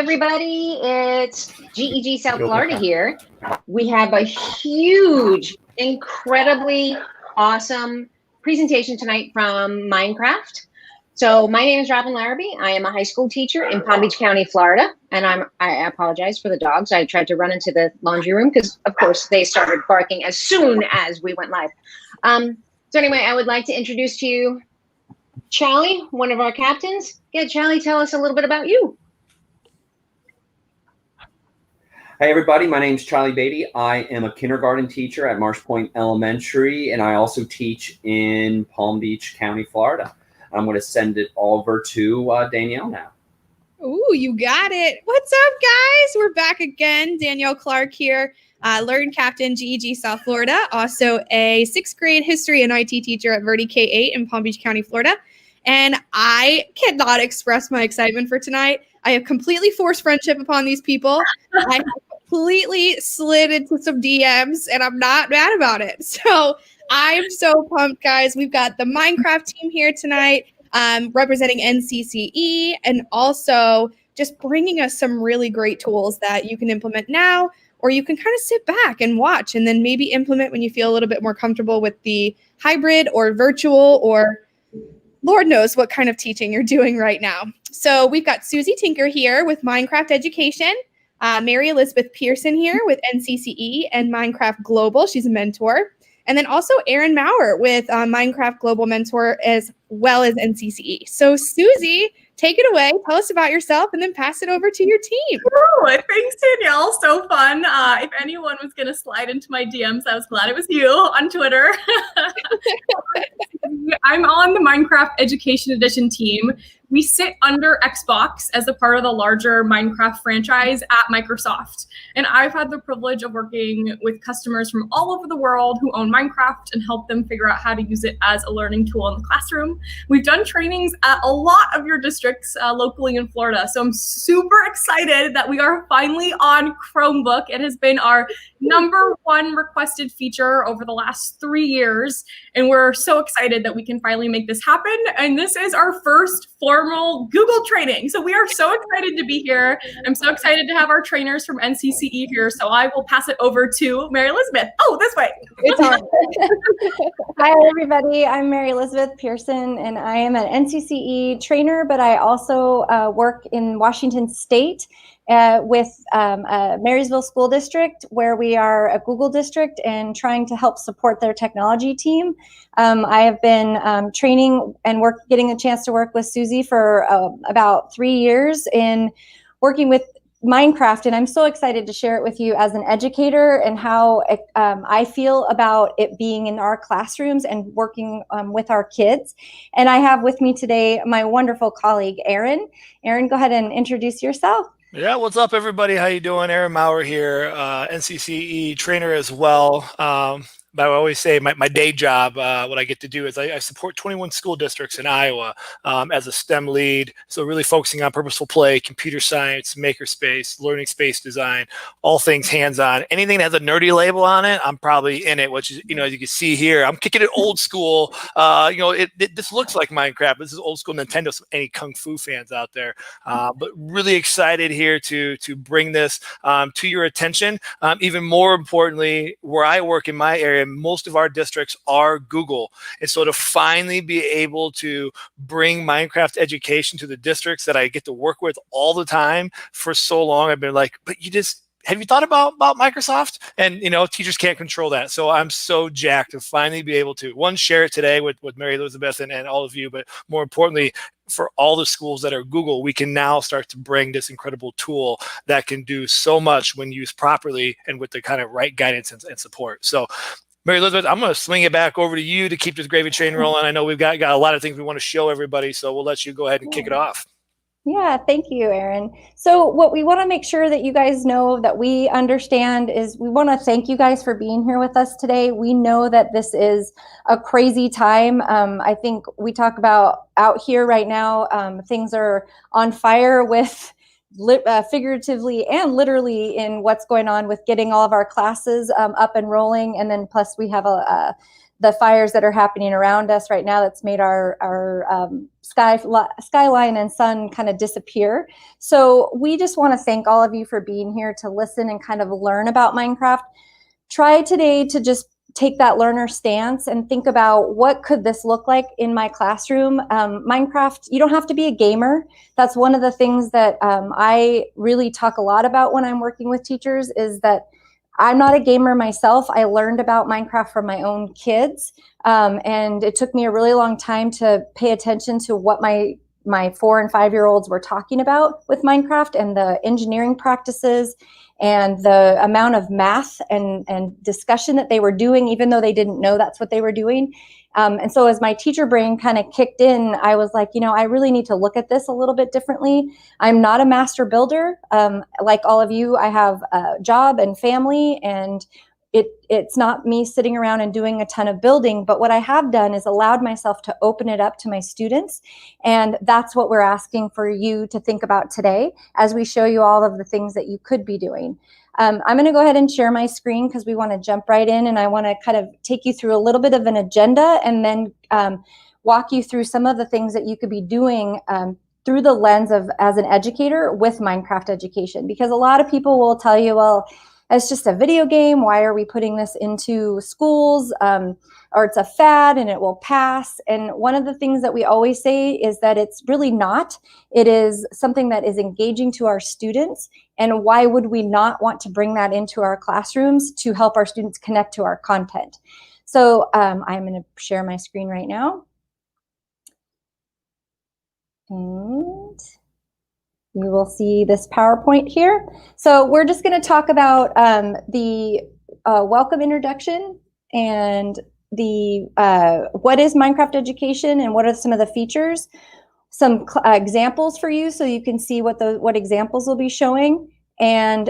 everybody. It's GEG South Florida here. We have a huge, incredibly awesome presentation tonight from Minecraft. So my name is Robin Larrabee. I am a high school teacher in Palm Beach County, Florida. And I apologize for the dogs. I tried to run into the laundry room because, of course, they started barking as soon as we went live. So anyway, I would like to introduce to you Charlie, one of our captains. Yeah, Charlie, tell us a little bit about you. Hi, everybody. My name is Charlie Beatty. I am a kindergarten teacher at Marsh Point Elementary, and I also teach in Palm Beach County, Florida. I'm going to send it over to Danielle now. Ooh, you got it. What's up, guys? We're back again. Danielle Clark here, Learn Captain, GEG South Florida, also a 6th grade history and IT teacher at Verde K-8 in Palm Beach County, Florida. And I cannot express my excitement for tonight. I have completely forced friendship upon these people. I have completely slid into some DMs, and I'm not mad about it. So I'm so pumped, guys. We've got the Minecraft team here tonight, representing NCCE, and also just bringing us some really great tools that you can implement now, or you can kind of sit back and watch and then maybe implement when you feel a little bit more comfortable with the hybrid or virtual or Lord knows what kind of teaching you're doing right now. So we've got Susie Tinker here with Minecraft Education, Mary Elizabeth Pearson here with NCCE and Minecraft Global. She's a mentor. And then also Erin Maurer with Minecraft Global Mentor as well as NCCE. So Susie, take it away. Tell us about yourself and then pass it over to your team. Oh, thanks, Danielle. So fun. If anyone was going to slide into my DMs, I was glad it was you on Twitter. I'm on the Minecraft Education Edition team. We sit under Xbox as a part of the larger Minecraft franchise at Microsoft. And I've had the privilege of working with customers from all over the world who own Minecraft and help them figure out how to use it as a learning tool in the classroom. We've done trainings at a lot of your districts locally in Florida. So I'm super excited that we are finally on Chromebook. It has been our #1 requested feature over the last 3 years. And we're so excited that we can finally make this happen. And this is our first formal Google training. So we are so excited to be here. I'm so excited to have our trainers from NCCE here. So I will pass it over to Mary Elizabeth. Oh, this way. It's on. Hi, everybody. I'm Mary Elizabeth Pearson, and I am an NCCE trainer, but I also work in Washington State with Marysville School District, where we are a Google district and trying to help support their technology team. I have been training and getting a chance to work with Susie for about 3 years in working with Minecraft, and I'm so excited to share it with you as an educator and how I feel about it being in our classrooms and working with our kids. And I have with me today my wonderful colleague, Erin. Erin, go ahead and introduce yourself. Yeah, what's up, everybody? How you doing? Erin Maurer here, NCCE trainer as well. But I always say my day job, what I get to do is I support 21 school districts in Iowa as a STEM lead. So really focusing on purposeful play, computer science, makerspace, learning space design, all things hands-on. Anything that has a nerdy label on it, I'm probably in it, which is, as you can see here, I'm kicking it old school. This looks like Minecraft. This is old school Nintendo, so any Kung Fu fans out there. But really excited here to bring this to your attention. Even more importantly, where I work in my area, most of our districts are Google. And so to finally be able to bring Minecraft education to the districts that I get to work with all the time for so long, I've been like, but have you thought about Microsoft? And, teachers can't control that. So I'm so jacked to finally be able to, one, share it today with Mary Elizabeth and all of you, but more importantly, for all the schools that are Google, we can now start to bring this incredible tool that can do so much when used properly and with the kind of right guidance and support. So Mary Elizabeth, I'm going to swing it back over to you to keep this gravy train rolling. I know we've got a lot of things we want to show everybody, so we'll let you go ahead and kick it off. Yeah, thank you, Erin. So what we want to make sure that you guys know, that we understand, is we want to thank you guys for being here with us today. We know that this is a crazy time. I think we talk about out here right now, things are on fire with figuratively and literally in what's going on with getting all of our classes up and rolling. And then plus we have the fires that are happening around us right now that's made our skyline and sun kind of disappear. So we just want to thank all of you for being here to listen and kind of learn about Minecraft. Try today to just take that learner stance and think about what could this look like in my classroom. Minecraft, you don't have to be a gamer. That's one of the things that I really talk a lot about when I'm working with teachers, is that I'm not a gamer myself. I learned about Minecraft from my own kids. And it took me a really long time to pay attention to what my 4 and 5 year olds were talking about with Minecraft and the engineering practices and the amount of math and discussion that they were doing, even though they didn't know that's what they were doing. And so as my teacher brain kind of kicked in, I was like, I really need to look at this a little bit differently. I'm not a master builder. Like all of you, I have a job and family, and it's not me sitting around and doing a ton of building, but what I have done is allowed myself to open it up to my students. And that's what we're asking for you to think about today as we show you all of the things that you could be doing. I'm going to go ahead and share my screen because we want to jump right in, and I want to kind of take you through a little bit of an agenda and then walk you through some of the things that you could be doing through the lens of as an educator with Minecraft education. Because a lot of people will tell you, well, it's just a video game. Why are we putting this into schools? Or it's a fad and it will pass. And one of the things that we always say is that it's really not. It is something that is engaging to our students. And why would we not want to bring that into our classrooms to help our students connect to our content? So I'm going to share my screen right now. And you will see this PowerPoint here. So we're just going to talk about the welcome introduction and the what is Minecraft education and what are some of the features, some examples for you so you can see what examples will be showing, and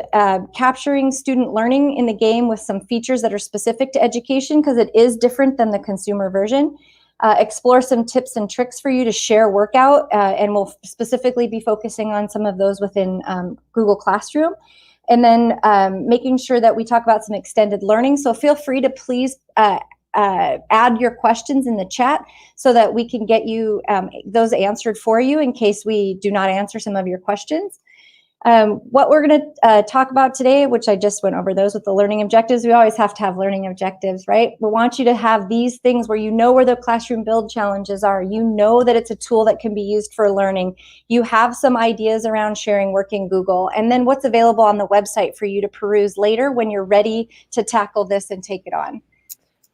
capturing student learning in the game with some features that are specific to education because it is different than the consumer version. Explore some tips and tricks for you to share workout, and we'll specifically be focusing on some of those within Google Classroom. And then making sure that we talk about some extended learning. So feel free to please add your questions in the chat so that we can get you those answered for you in case we do not answer some of your questions. What we're going to talk about today, which I just went over those with the learning objectives, we always have to have learning objectives, right? We want you to have these things where you know where the classroom build challenges are. You know that it's a tool that can be used for learning. You have some ideas around sharing work in Google, and then what's available on the website for you to peruse later when you're ready to tackle this and take it on.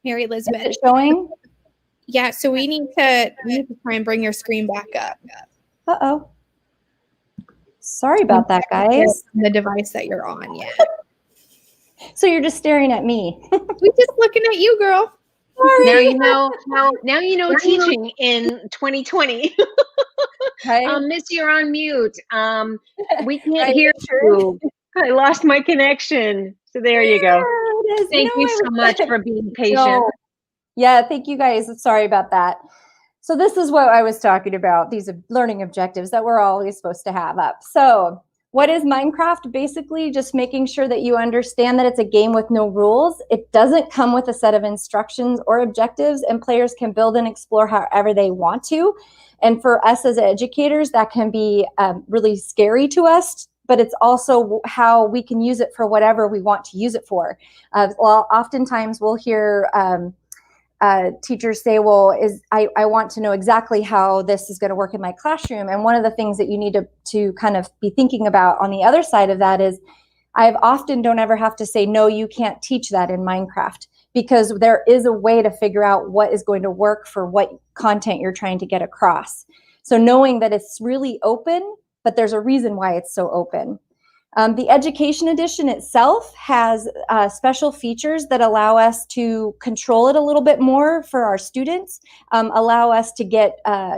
Mary Elizabeth. Is it showing? Yeah, so we need to try and bring your screen back up. Uh-oh. Sorry about that, guys. The device that you're on, yeah. So you're just staring at me. We're just looking at you, girl. Sorry. Now you know teaching in 2020. Right? Miss, you're on mute. We can't Right, hear sure. you. I lost my connection. So there you go. There it is. Thank you so much for being patient. Yeah, thank you guys. Sorry about that. So this is what I was talking about, these learning objectives that we're always supposed to have up. So what is Minecraft? Basically just making sure that you understand that it's a game with no rules. It doesn't come with a set of instructions or objectives, and players can build and explore however they want to. And for us as educators, that can be really scary to us, but it's also how we can use it for whatever we want to use it for. Well, oftentimes we'll hear teachers say, well, I want to know exactly how this is going to work in my classroom. And one of the things that you need to kind of be thinking about on the other side of that is I often don't ever have to say, no, you can't teach that in Minecraft, because there is a way to figure out what is going to work for what content you're trying to get across. So knowing that it's really open, but there's a reason why it's so open. The Education Edition itself has special features that allow us to control it a little bit more for our students, allow us to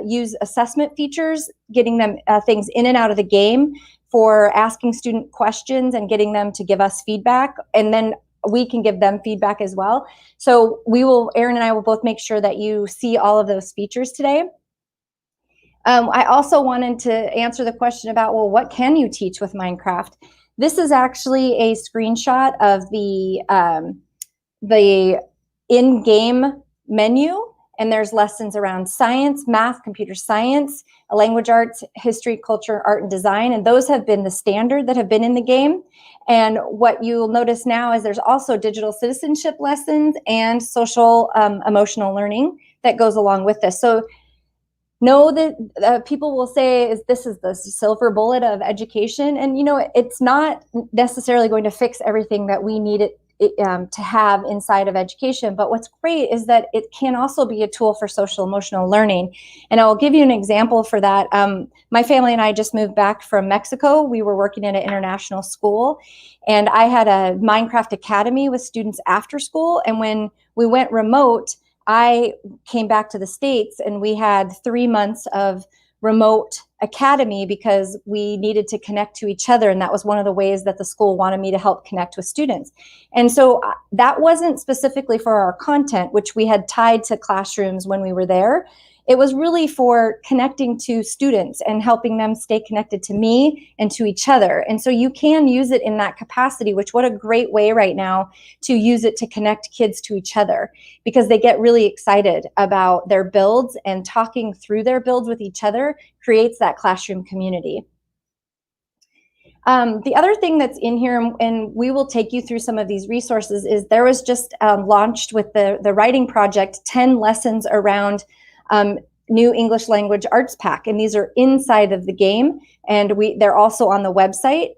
use assessment features, getting them things in and out of the game for asking student questions and getting them to give us feedback, and then we can give them feedback as well. So Erin and I will both make sure that you see all of those features today. I also wanted to answer the question about, well, what can you teach with Minecraft? This is actually a screenshot of the in-game menu, and there's lessons around science, math, computer science, language arts, history, culture, art, and design, and those have been the standard that have been in the game. And what you'll notice now is there's also digital citizenship lessons and social emotional learning that goes along with this. So know that people will say this is the silver bullet of education, and it's not necessarily going to fix everything that we need it to have inside of education. But what's great is that it can also be a tool for social emotional learning. And I'll give you an example for that. My family and I just moved back from Mexico. We were working at an international school, and I had a Minecraft academy with students after school. And when we went remote, I came back to the States, and we had 3 months of remote academy because we needed to connect to each other. And that was one of the ways that the school wanted me to help connect with students. And so that wasn't specifically for our content, which we had tied to classrooms when we were there. It was really for connecting to students and helping them stay connected to me and to each other. And so you can use it in that capacity, which what a great way right now to use it to connect kids to each other, because they get really excited about their builds, and talking through their builds with each other creates that classroom community. The other thing that's in here, and we will take you through some of these resources, is there was just launched with the writing project 10 lessons around new English language arts pack, and these are inside of the game, and they're also on the website.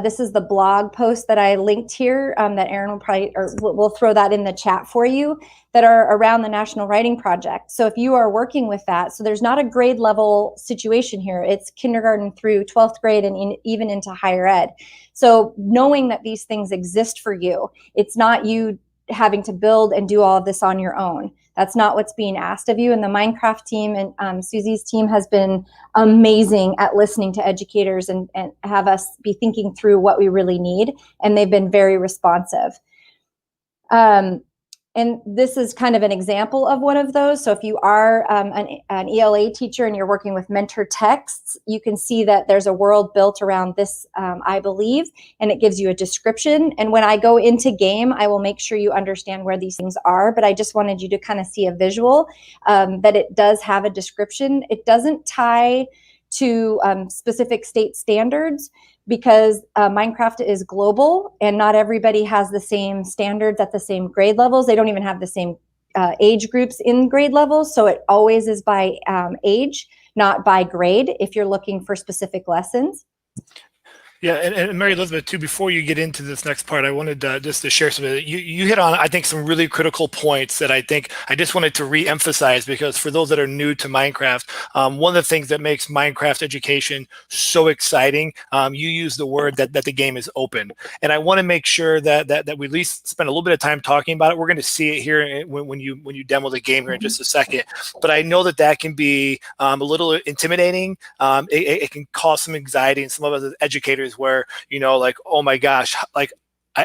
This is the blog post that I linked here that Aaron will probably, or we'll throw that in the chat for you, that are around the National Writing Project. So if you are working with that, so there's not a grade level situation here. It's kindergarten through 12th grade and even into higher ed. So knowing that these things exist for you, it's not you having to build and do all of this on your own. That's not what's being asked of you. And the Minecraft team and Susie's team has been amazing at listening to educators and have us be thinking through what we really need. And they've been very responsive. And this is kind of an example of one of those. So if you are an ELA teacher and you're working with mentor texts, you can see that there's a world built around this, I believe, and it gives you a description. And when I go into game, I will make sure you understand where these things are. But I just wanted you to kind of see a visual that it does have a description. It doesn't tie to specific state standards, because Minecraft is global and not everybody has the same standards at the same grade levels. They don't even have the same age groups in grade levels. So it always is by age, not by grade, if you're looking for specific lessons. Yeah, and Mary Elizabeth, too, before you get into this next part, I wanted just to share some of it. You hit on, I think, some really critical points that I think I just wanted to re-emphasize, because for those that are new to Minecraft, one of the things that makes Minecraft education so exciting, you use the word that the game is open. And I want to make sure that we at least spend a little bit of time talking about it. We're going to see it here when you demo the game here in just a second. But I know that can be a little intimidating. It can cause some anxiety in some of us educators, where, like, oh my gosh, like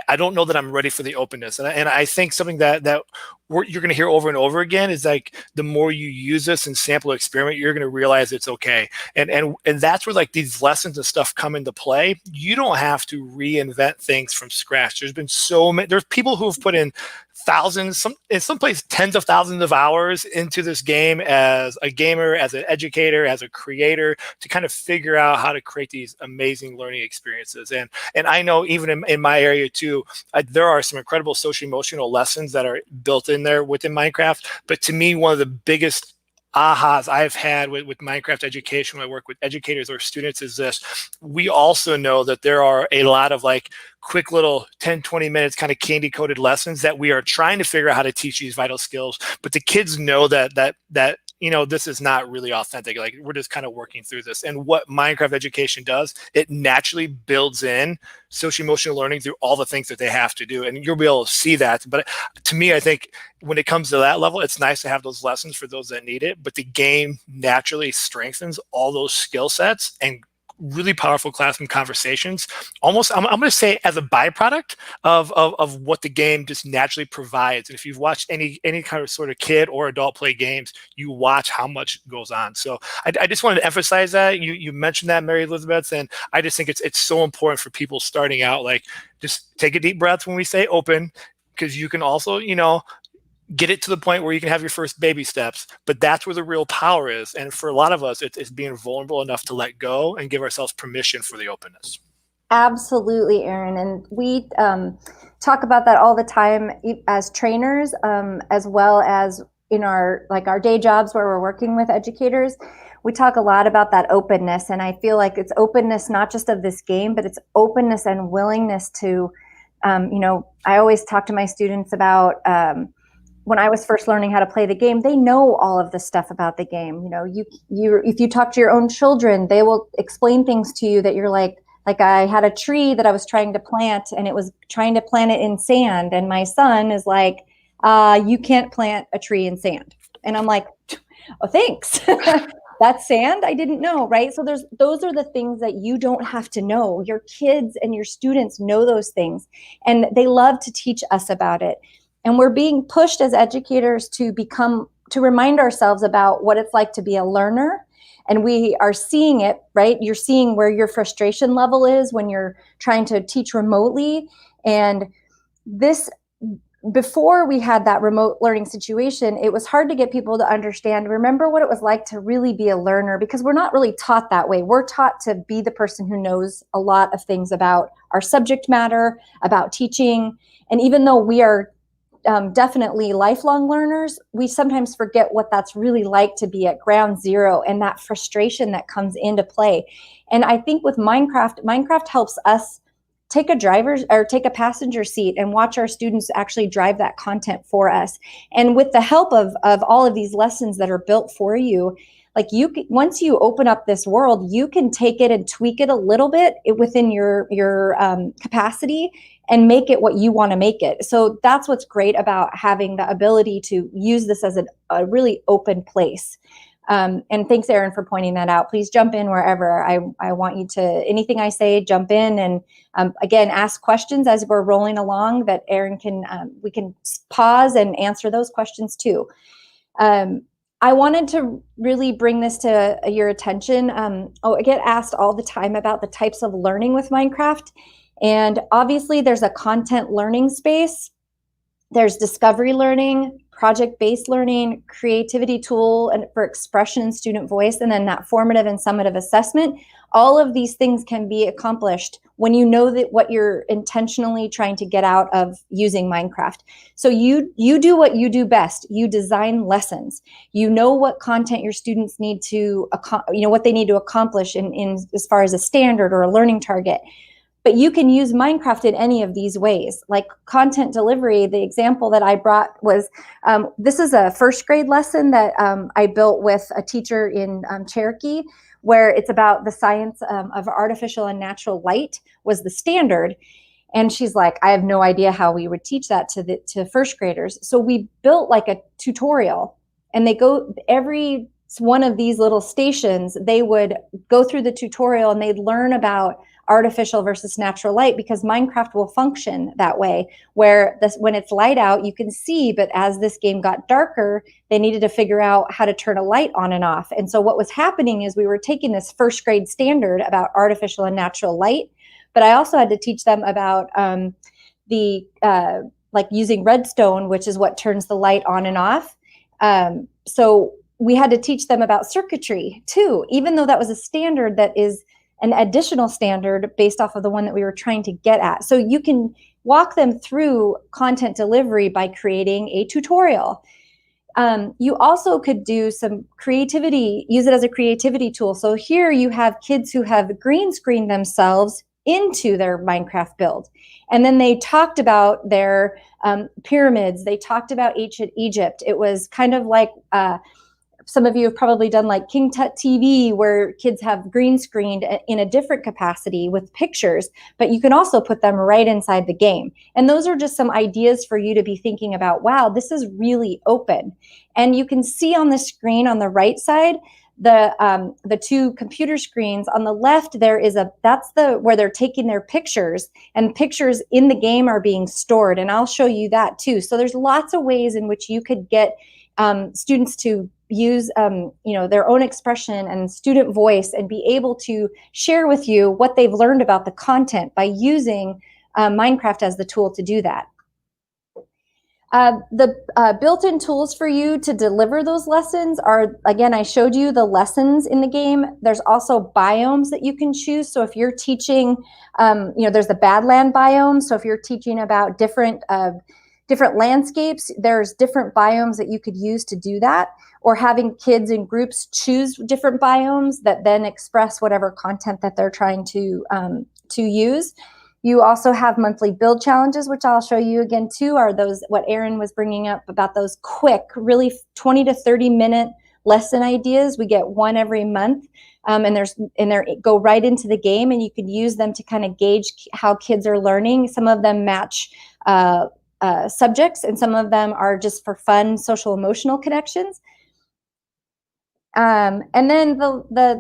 I don't know that I'm ready for the openness. And I think something that you're going to hear over and over again is, like, the more you use this and sample experiment, you're going to realize it's okay. And that's where, like, these lessons and stuff come into play. You don't have to reinvent things from scratch. There's been there's people who have put in thousands, in some places tens of thousands of hours into this game as a gamer, as an educator, as a creator, to kind of figure out how to create these amazing learning experiences. And I know even in my area too, there are some incredible social emotional lessons that are built in there within Minecraft. But to me, one of the biggest ahas I've had with Minecraft education when I work with educators or students is this: we also know that there are a lot of, like, quick little 10, 20 minutes kind of candy coated lessons that we are trying to figure out how to teach these vital skills. But the kids know that this is not really authentic. Like, we're just kind of working through this. And what Minecraft education does, it naturally builds in social emotional learning through all the things that they have to do. And you'll be able to see that. But to me, I think when it comes to that level, it's nice to have those lessons for those that need it. But the game naturally strengthens all those skill sets and really powerful classroom conversations, almost I'm going to say as a byproduct of what the game just naturally provides. And if you've watched any kind of sort of kid or adult play games, you watch how much goes on. So I just wanted to emphasize that. You mentioned that, Mary Elizabeth, and I just think it's so important for people starting out. Like, just take a deep breath when we say open, because you can also, get it to the point where you can have your first baby steps, but that's where the real power is. And for a lot of us, it's being vulnerable enough to let go and give ourselves permission for the openness. Absolutely, Aaron. And we talk about that all the time as trainers, as well as in our day jobs where we're working with educators. We talk a lot about that openness. And I feel like it's openness, not just of this game, but it's openness and willingness to, I always talk to my students about, when I was first learning how to play the game, they know all of the stuff about the game. If you talk to your own children, they will explain things to you that you're like I had a tree that I was trying to plant, and it was trying to plant it in sand. And my son is like, you can't plant a tree in sand. And I'm like, oh, thanks. That's sand? I didn't know, right? So those are the things that you don't have to know. Your kids and your students know those things, and they love to teach us about it. And we're being pushed as educators to remind ourselves about what it's like to be a learner. And we are seeing it, right? You're seeing where your frustration level is when you're trying to teach remotely. And before we had that remote learning situation, it was hard to get people to remember what it was like to really be a learner, because we're not really taught that way. We're taught to be the person who knows a lot of things about our subject matter, about teaching. And even though we are definitely lifelong learners, we sometimes forget what that's really like to be at ground zero and that frustration that comes into play. And I think with Minecraft helps us take a passenger seat and watch our students actually drive that content for us. And with the help of all of these lessons that are built for you, once you open up this world, you can take it and tweak it a little bit within your capacity and make it what you want to make it. So that's what's great about having the ability to use this as a really open place. And thanks, Aaron, for pointing that out. Please jump in wherever. I want you to, anything I say, jump in, and again, ask questions as we're rolling along that Aaron we can pause and answer those questions too. I wanted to really bring this to your attention. I get asked all the time about the types of learning with Minecraft. And obviously there's a content learning space. There's discovery learning, project-based learning, creativity tool and for expression and student voice, and then that formative and summative assessment. All of these things can be accomplished when you know that what you're intentionally trying to get out of using Minecraft. So you do what you do best. You design lessons. You know what content your students need to, what they need to accomplish in as far as a standard or a learning target. But you can use Minecraft in any of these ways. Like content delivery, the example that I brought was, this is a first grade lesson that I built with a teacher in Cherokee, where it's about the science of artificial and natural light was the standard. And she's like, I have no idea how we would teach that to first graders. So we built like a tutorial, and they go every one of these little stations, they would go through the tutorial and they'd learn about artificial versus natural light, because Minecraft will function that way, where when it's light out, you can see, but as this game got darker, they needed to figure out how to turn a light on and off. And so what was happening is we were taking this first grade standard about artificial and natural light, but I also had to teach them about like using redstone, which is what turns the light on and off. So we had to teach them about circuitry too, even though that was a standard that is an additional standard based off of the one that we were trying to get at. So you can walk them through content delivery by creating a tutorial. You also could do some creativity, use it as a creativity tool. So here you have kids who have green screened themselves into their Minecraft build. And then they talked about their pyramids. They talked about ancient Egypt. It was kind of like, some of you have probably done like King Tut TV, where kids have green screened in a different capacity with pictures, but you can also put them right inside the game. And those are just some ideas for you to be thinking about, wow, this is really open. And you can see on the screen on the right side, the two computer screens. On the left, that's where they're taking their pictures, and pictures in the game are being stored. And I'll show you that too. So there's lots of ways in which you could get students to use their own expression and student voice and be able to share with you what they've learned about the content by using Minecraft as the tool to do that. The built-in tools for you to deliver those lessons are, again, I showed you the lessons in the game. There's also biomes that you can choose. So if you're teaching, there's the Badland biome. So if you're teaching about different landscapes, there's different biomes that you could use to do that, or having kids in groups choose different biomes that then express whatever content that they're trying to use. You also have monthly build challenges, which I'll show you again too, are those what Erin was bringing up about those quick, really 20 to 30 minute lesson ideas. We get one every month, and they go right into the game, and you could use them to kind of gauge how kids are learning. Some of them match subjects, and some of them are just for fun, social, emotional connections. And then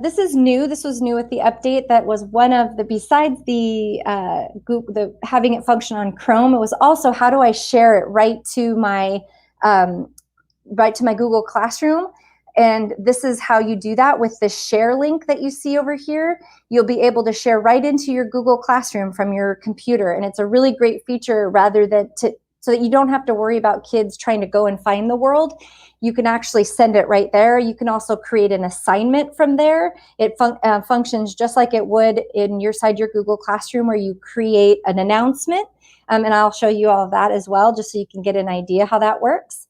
this is new. This was new with the update. That was one of the, besides the having it function on Chrome, it was also how do I share it right to my Google Classroom. And this is how you do that with the share link that you see over here. You'll be able to share right into your Google Classroom from your computer. And it's a really great feature so that you don't have to worry about kids trying to go and find the world. You can actually send it right there. You can also create an assignment from there. It functions just like it would in your Google Classroom, where you create an announcement. And I'll show you all of that as well, just so you can get an idea how that works.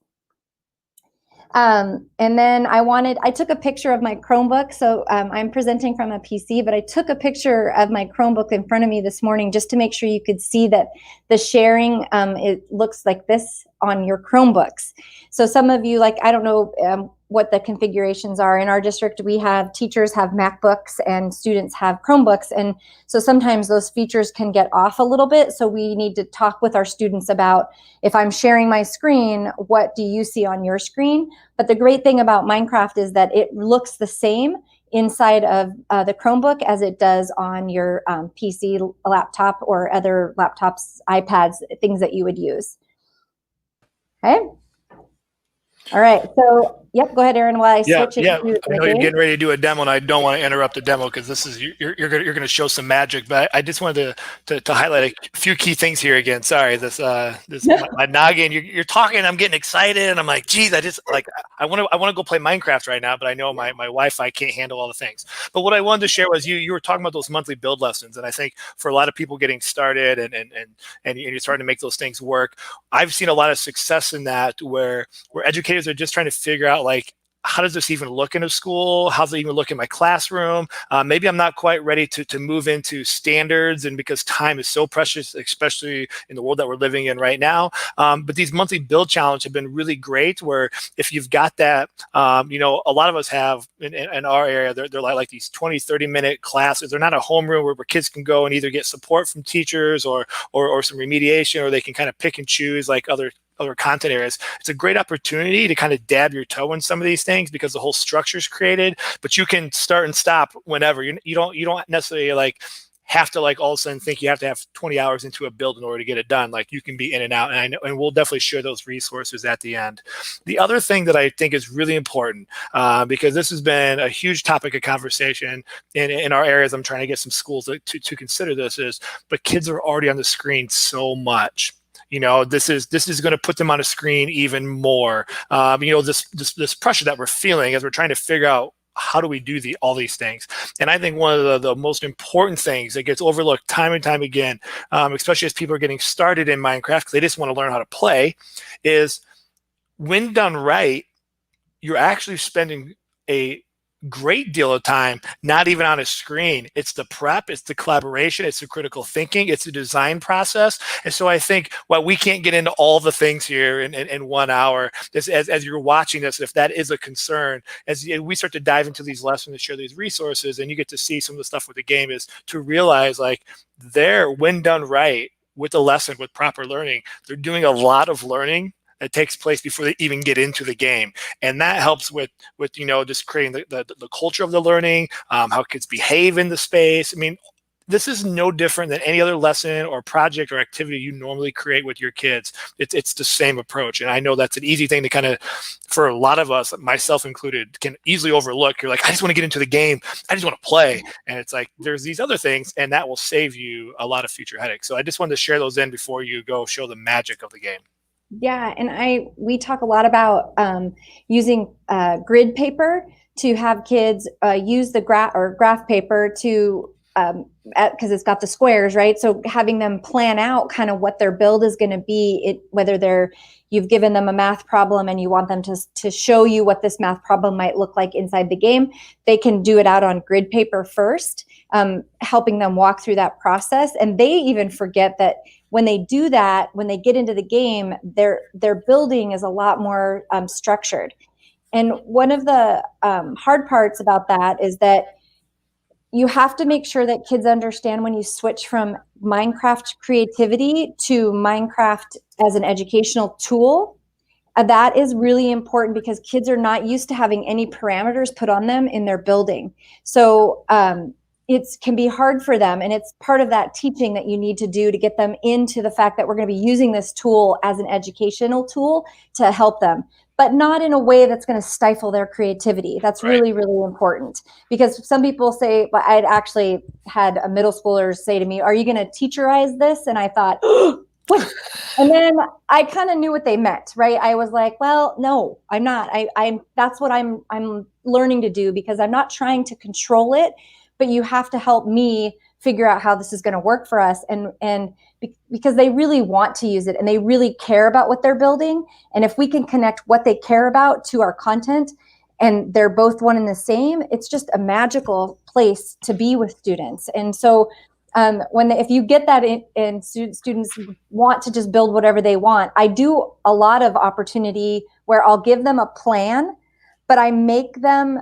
And then I took a picture of my Chromebook. So I'm presenting from a PC, but I took a picture of my Chromebook in front of me this morning just to make sure you could see that the sharing, it looks like this on your Chromebooks. So some of you, I don't know what the configurations are. In our district, teachers have MacBooks and students have Chromebooks. And so sometimes those features can get off a little bit. So we need to talk with our students about, if I'm sharing my screen, what do you see on your screen? But the great thing about Minecraft is that it looks the same inside of the Chromebook as it does on your PC, laptop, or other laptops, iPads, things that you would use. Okay. All right. So, yep. Go ahead, Erin. While I switch it. I know you're getting ready to do a demo, and I don't want to interrupt the demo because this is you're going to show some magic. But I just wanted to highlight a few key things here again. Sorry, this my noggin. You're talking. I'm getting excited, and I'm like, geez, I want to go play Minecraft right now, but I know my Wi-Fi can't handle all the things. But what I wanted to share was you were talking about those monthly build lessons, and I think for a lot of people getting started and you're starting to make those things work, I've seen a lot of success in that where educators are just trying to figure out, how does this even look in a school? How does it even look in my classroom? Maybe I'm not quite ready to move into standards, and because time is so precious, especially in the world that we're living in right now. But these monthly build challenges have been really great, where if you've got that, a lot of us have in our area, they're like these 20, 30-minute classes. They're not a homeroom where kids can go and either get support from teachers or some remediation, or they can kind of pick and choose other content areas. It's a great opportunity to kind of dab your toe in some of these things because the whole structure is created, but you can start and stop whenever. You don't necessarily have to all of a sudden think you have to have 20 hours into a build in order to get it done. You can be in and out, and I know, and we'll definitely share those resources at the end. The other thing that I think is really important, because this has been a huge topic of conversation in our areas, I'm trying to get some schools to consider this, but kids are already on the screen so much. This is going to put them on a screen even more. This pressure that we're feeling as we're trying to figure out how do we do all these things. And I think one of the most important things that gets overlooked time and time again, especially as people are getting started in Minecraft because they just want to learn how to play, is when done right, you're actually spending a great deal of time not even on a screen. It's the prep, it's the collaboration, it's the critical thinking, it's the design process. And so I think while we can't get into all the things here in 1 hour, as you're watching this, if that is a concern, as we start to dive into these lessons and share these resources, and you get to see some of the stuff with the game, is to realize when done right with the lesson, with proper learning, they're doing a lot of learning that takes place before they even get into the game. And that helps with just creating the culture of the learning, how kids behave in the space. I mean, this is no different than any other lesson or project or activity you normally create with your kids. It's the same approach. And I know that's an easy thing to kind of, for a lot of us, myself included, can easily overlook. You're like, I just want to get into the game. I just want to play. And it's like, there's these other things, and that will save you a lot of future headaches. So I just wanted to share those in before you go show the magic of the game. Yeah, and we talk a lot about using grid paper to have kids use the graph paper to because it's got the squares, right? So having them plan out kind of what their build is going to be, whether you've given them a math problem and you want them to show you what this math problem might look like inside the game, they can do it out on grid paper first, helping them walk through that process. And they even forget that when they do that, when they get into the game, their building is a lot more structured. And one of the hard parts about that is that you have to make sure that kids understand when you switch from Minecraft creativity to Minecraft as an educational tool. That is really important because kids are not used to having any parameters put on them in their building. So it can be hard for them, and it's part of that teaching that you need to do to get them into the fact that we're going to be using this tool as an educational tool to help them, but not in a way that's going to stifle their creativity. That's really, really important, because some people say, well, I'd actually had a middle schooler say to me, are you going to teacherize this? And I thought, what? And then I kind of knew what they meant, right? I was like, well, no, I'm not. That's what I'm learning to do, because I'm not trying to control it, but you have to help me figure out how this is going to work for us. And because they really want to use it and they really care about what they're building. And if we can connect what they care about to our content, and they're both one and the same, it's just a magical place to be with students. And so if you get that and students want to just build whatever they want, I do a lot of opportunity where I'll give them a plan, but I make them,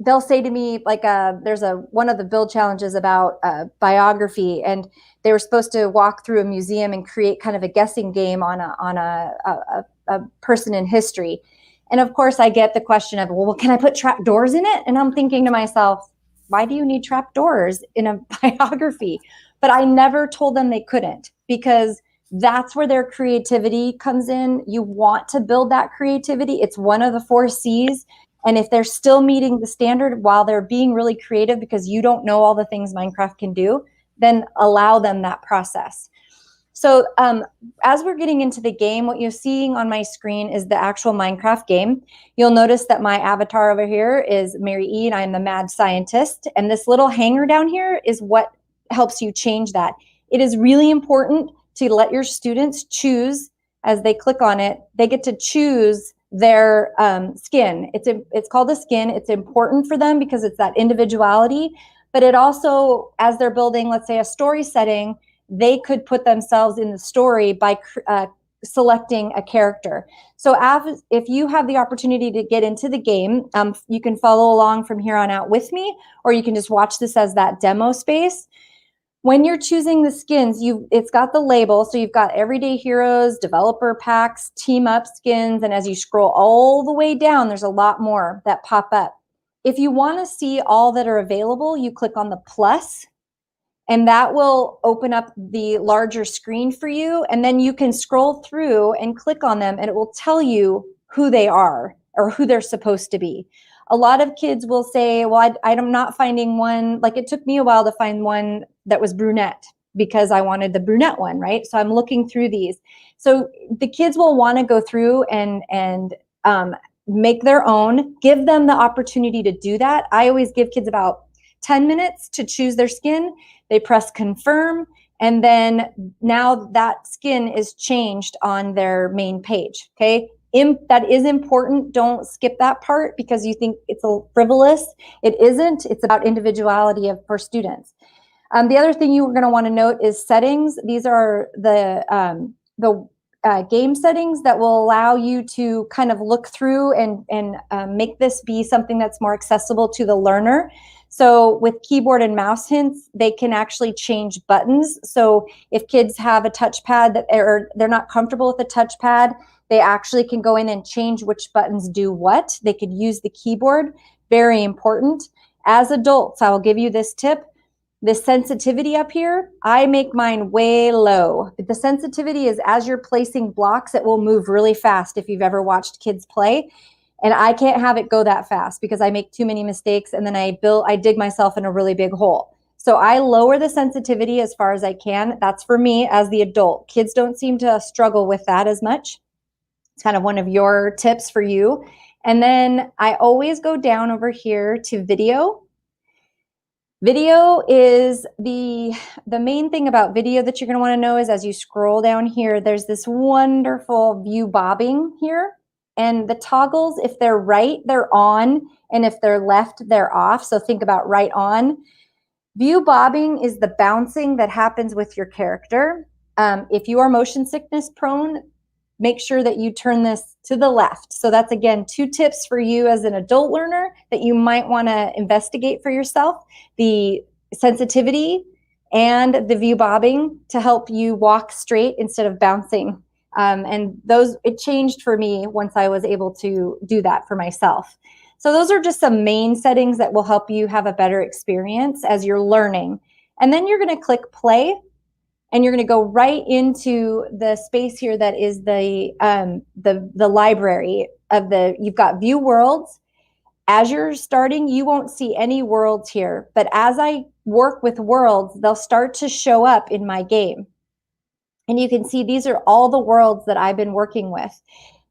they'll say to me, like, there's one of the build challenges about biography, and they were supposed to walk through a museum and create kind of a guessing game on a person in history. And of course I get the question of, well, can I put trap doors in it? And I'm thinking to myself, why do you need trap doors in a biography? But I never told them they couldn't, because that's where their creativity comes in. You want to build that creativity. It's one of the 4 C's. And if they're still meeting the standard while they're being really creative because you don't know all the things Minecraft can do, then allow them that process. So as we're getting into the game, what you're seeing on my screen is the actual Minecraft game. You'll notice that my avatar over here is Mary E, and I'm the mad scientist. And this little hanger down here is what helps you change that. It is really important to let your students choose, as they click on it, they get to choose their skin. It's called a skin. It's important for them because it's that individuality, but it also, as they're building, let's say, a story setting, they could put themselves in the story by selecting a character. So if you have the opportunity to get into the game, you can follow along from here on out with me, or you can just watch this as that demo space. When you're choosing the skins, it's got the label. So you've got everyday heroes, developer packs, team up skins. And as you scroll all the way down, there's a lot more that pop up. If you want to see all that are available, you click on the plus, and that will open up the larger screen for you. And then you can scroll through and click on them, and it will tell you who they are or who they're supposed to be. A lot of kids will say, well, I'm not finding one. Like, it took me a while to find one that was brunette because I wanted the brunette one, right? So I'm looking through these. So the kids will want to go through and make their own, give them the opportunity to do that. I always give kids about 10 minutes to choose their skin. They press confirm, and then now that skin is changed on their main page, okay? That is important. Don't skip that part because you think it's a frivolous. It isn't. It's about individuality for students. The other thing you're going to want to note is settings. These are the game settings that will allow you to kind of look through and make this be something that's more accessible to the learner. So with keyboard and mouse hints, they can actually change buttons. So if kids have a touchpad that they're not comfortable with a touchpad, They actually can go in and change which buttons do what. They could use the keyboard. Very important. As adults, I will give you this tip. This sensitivity up here, I make mine way low. The sensitivity is as you're placing blocks, it will move really fast if you've ever watched kids play. And I can't have it go that fast because I make too many mistakes and then I dig myself in a really big hole. So I lower the sensitivity as far as I can. That's for me as the adult. Kids don't seem to struggle with that as much. It's kind of one of your tips for you. And then I always go down over here to video. Video is the main thing about video that you're going to want to know is as you scroll down here, there's this wonderful view bobbing here. And the toggles, if they're right, they're on. And if they're left, they're off. So think about right on. View bobbing is the bouncing that happens with your character. If you are motion sickness prone, make sure that you turn this to the left. So that's, again, 2 tips for you as an adult learner that you might want to investigate for yourself. The sensitivity and the view bobbing to help you walk straight instead of bouncing. And those, it changed for me once I was able to do that for myself. So those are just some main settings that will help you have a better experience as you're learning. And then you're going to click play. And you're going to go right into the space here that is the library of you've got view worlds. As you're starting, you won't see any worlds here. But as I work with worlds, they'll start to show up in my game. And you can see these are all the worlds that I've been working with.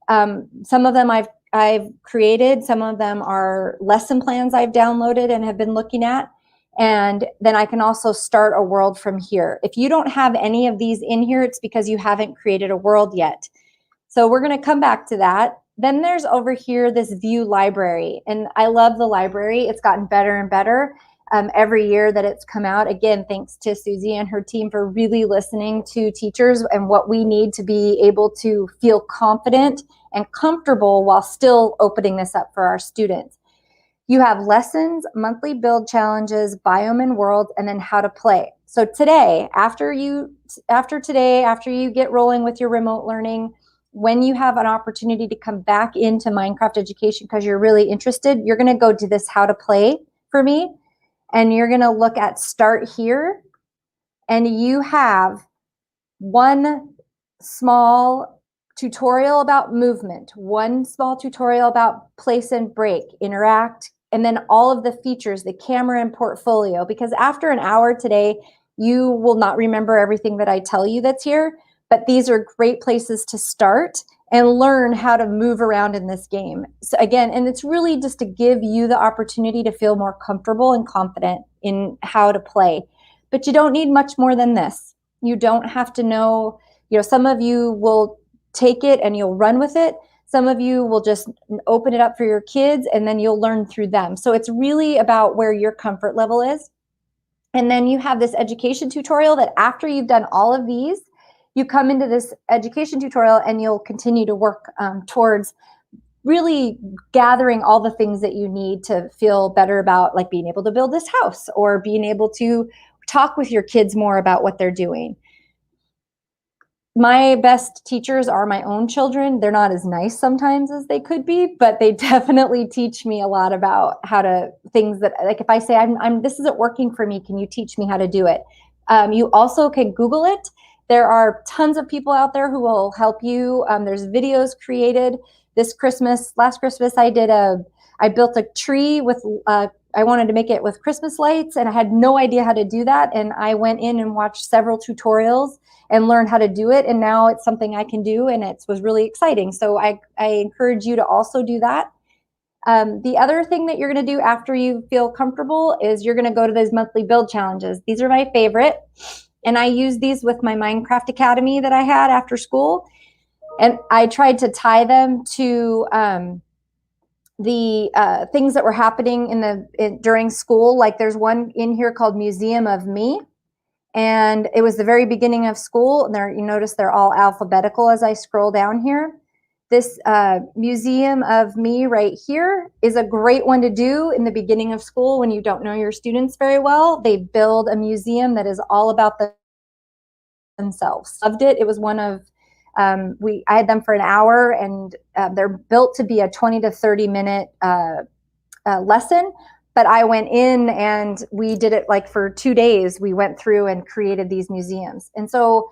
Some of them I've created. Some of them are lesson plans I've downloaded and have been looking at. And then I can also start a world from here. If you don't have any of these in here, it's because you haven't created a world yet. So we're going to come back to that. Then there's over here this view library. And I love the library. It's gotten better and better every year that it's come out. Again, thanks to Susie and her team for really listening to teachers and what we need to be able to feel confident and comfortable while still opening this up for our students. You have lessons, monthly build challenges, biome and world, and then how to play. So today, after you get rolling with your remote learning, when you have an opportunity to come back into Minecraft education because you're really interested, you're going to go to this how to play for me, and you're going to look at start here, and you have one small tutorial about movement, one small tutorial about place and break, interact, and then all of the features, the camera and portfolio, because after an hour today, you will not remember everything that I tell you that's here, but these are great places to start and learn how to move around in this game. So again, and it's really just to give you the opportunity to feel more comfortable and confident in how to play. But you don't need much more than this. You don't have to know, some of you will take it and you'll run with it. Some of you will just open it up for your kids and then you'll learn through them. So it's really about where your comfort level is. And then you have this education tutorial that after you've done all of these, you come into this education tutorial and you'll continue to work towards really gathering all the things that you need to feel better about, like being able to build this house or being able to talk with your kids more about what they're doing. My best teachers are my own children. They're not as nice sometimes as they could be, but they definitely teach me a lot about how to things that, like if I say, this isn't working for me, can you teach me how to do it? You also can Google it. There are tons of people out there who will help you. There's videos created. Last Christmas, I built a tree with, I wanted to make it with Christmas lights and I had no idea how to do that. And I went in and watched several tutorials and learned how to do it. And now it's something I can do and it was really exciting. So I encourage you to also do that. The other thing that you're going to do after you feel comfortable is you're going to go to those monthly build challenges. These are my favorite. And I use these with my Minecraft Academy that I had after school. And I tried to tie them to the things that were happening during school. Like there's one in here called Museum of Me. And it was the very beginning of school. And there, you notice they're all alphabetical as I scroll down here. This Museum of Me right here is a great one to do in the beginning of school when you don't know your students very well. They build a museum that is all about themselves. Loved it. It was one of I had them for an hour, and they're built to be a 20 to 30 minute lesson. But I went in and we did it like for 2 days. We went through and created these museums. And so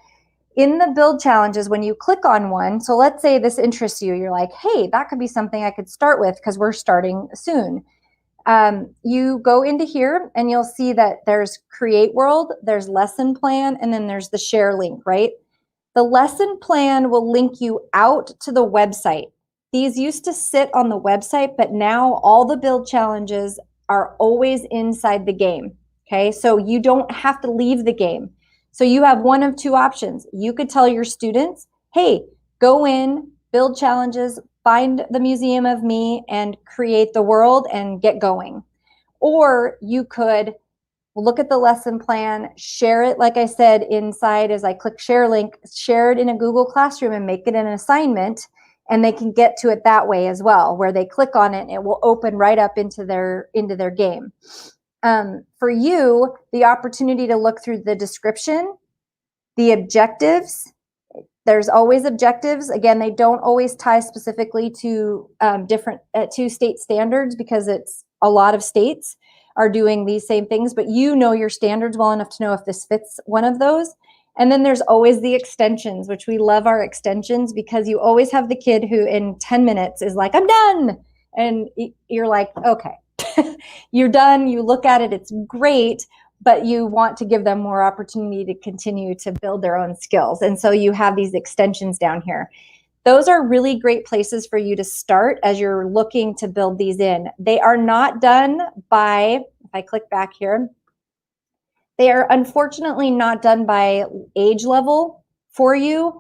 in the build challenges, when you click on one, so let's say this interests you, you're like, hey, that could be something I could start with because we're starting soon. You go into here and you'll see that there's create world, there's lesson plan, and then there's the share link, right? The lesson plan will link you out to the website. These used to sit on the website, but now all the build challenges are always inside the game. Okay, so you don't have to leave the game. So you have one of two options. You could tell your students, hey, go in, build challenges, find the Museum of Me and create the world and get going. Or you could look at the lesson plan, share it, like I said, inside as I click share link, share it in a Google Classroom and make it an assignment. And they can get to it that way as well, where they click on it and it will open right up into their game. For you, the opportunity to look through the description, the objectives, there's always objectives. Again, they don't always tie specifically to to state standards because it's a lot of states are doing these same things, but you know your standards well enough to know if this fits one of those. And then there's always the extensions, which we love our extensions because you always have the kid who in 10 minutes is like, I'm done. And you're like, okay, you're done. You look at it, it's great, but you want to give them more opportunity to continue to build their own skills. And so you have these extensions down here. Those are really great places for you to start as you're looking to build these in. They are not done by, if I click back here, they are unfortunately not done by age level for you.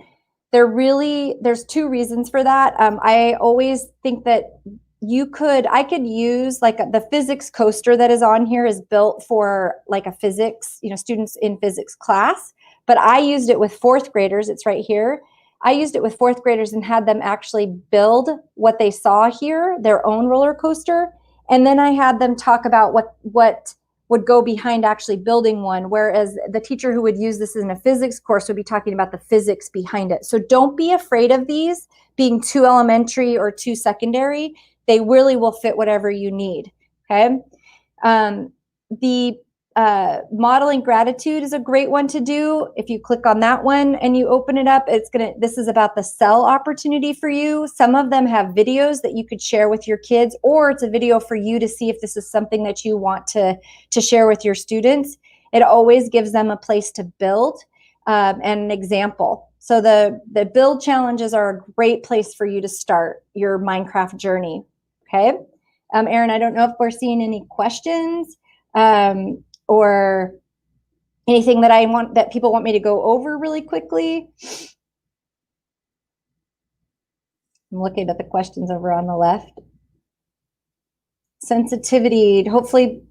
There's two reasons for that. I always think that I could use like the physics coaster that is on here is built for like a physics, students in physics class, but I used it with fourth graders. It's right here. I used it with fourth graders and had them actually build what they saw here, their own roller coaster. And then I had them talk about what would go behind actually building one, whereas the teacher who would use this in a physics course would be talking about the physics behind it. So don't be afraid of these being too elementary or too secondary. They really will fit whatever you need, okay? The modeling gratitude is a great one to do. If you click on that one and you open it up, this is about the sell opportunity for you. Some of them have videos that you could share with your kids, or it's a video for you to see if this is something that you want to share with your students. It always gives them a place to build and an example. So the build challenges are a great place for you to start your Minecraft journey, okay? Erin, I don't know if we're seeing any questions. Or anything that people want me to go over really quickly. I'm looking at the questions over on the left. Sensitivity, hopefully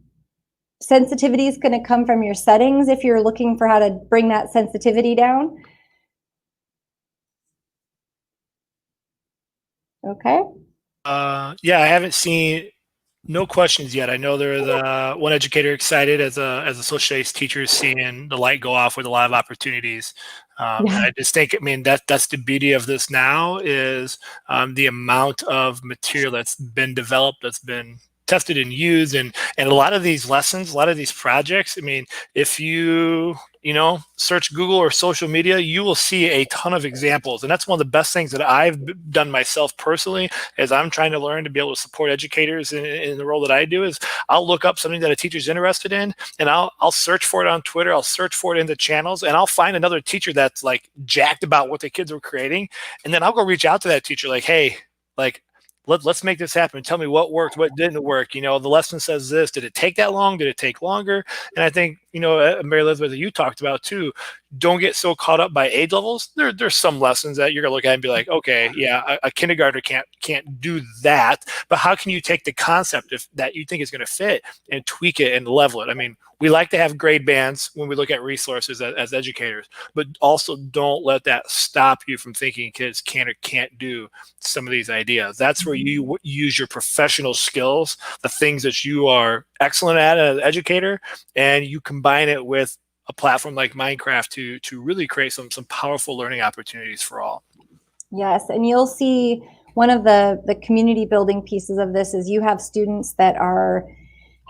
sensitivity is going to come from your settings if you're looking for how to bring that sensitivity down. Okay. Yeah, I haven't seen no questions yet. I know there's one educator excited as a social studies teacher seeing the light go off with a lot of opportunities. I just think, that's the beauty of this now is the amount of material that's been developed, that's been tested and used, and a lot of these lessons, a lot of these projects, if you search Google or social media, you will see a ton of examples. And that's one of the best things that I've done myself personally as I'm trying to learn to be able to support educators in the role that I do is I'll look up something that a teacher's interested in and I'll search for it on Twitter. I'll search for it in the channels and I'll find another teacher that's like jacked about what the kids were creating. And then I'll go reach out to that teacher like, hey, let's make this happen. Tell me what worked, what didn't work. The lesson says this. Did it take that long? Did it take longer? And I think, Mary Elizabeth, you talked about too, don't get so caught up by age levels. There's some lessons that you're gonna look at and be like, okay, yeah, a kindergartner can't do that. But how can you take the concept that you think is gonna fit and tweak it and level it? We like to have grade bands when we look at resources as educators, but also don't let that stop you from thinking kids can or can't do some of these ideas. That's where you use your professional skills, the things that you are excellent at as an educator, and you combine it with a platform like Minecraft to really create some powerful learning opportunities for all. Yes, and you'll see one of the community building pieces of this is you have students that are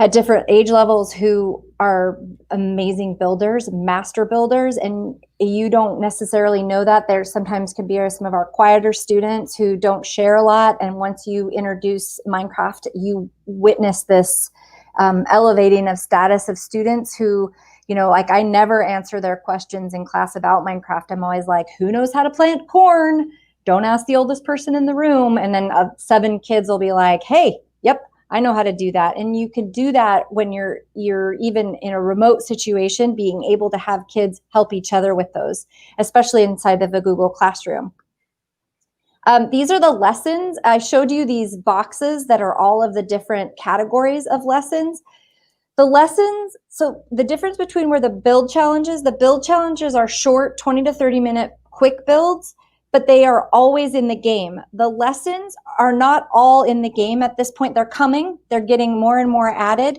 at different age levels who are amazing builders, master builders, and you don't necessarily know that. There sometimes can be some of our quieter students who don't share a lot, and once you introduce Minecraft, you witness this elevating of status of students who, you know, like I never answer their questions in class about Minecraft. I'm always like, who knows how to plant corn? Don't ask the oldest person in the room. And then 7 kids will be like, hey, yep, I know how to do that. And you can do that when you're even in a remote situation, being able to have kids help each other with those, especially inside of a Google Classroom. These are the lessons. I showed you these boxes that are all of the different categories of lessons. The lessons, so the difference between where the build challenges are short, 20 to 30 minute quick builds, but they are always in the game. The lessons are not all in the game at this point. They're coming, they're getting more and more added.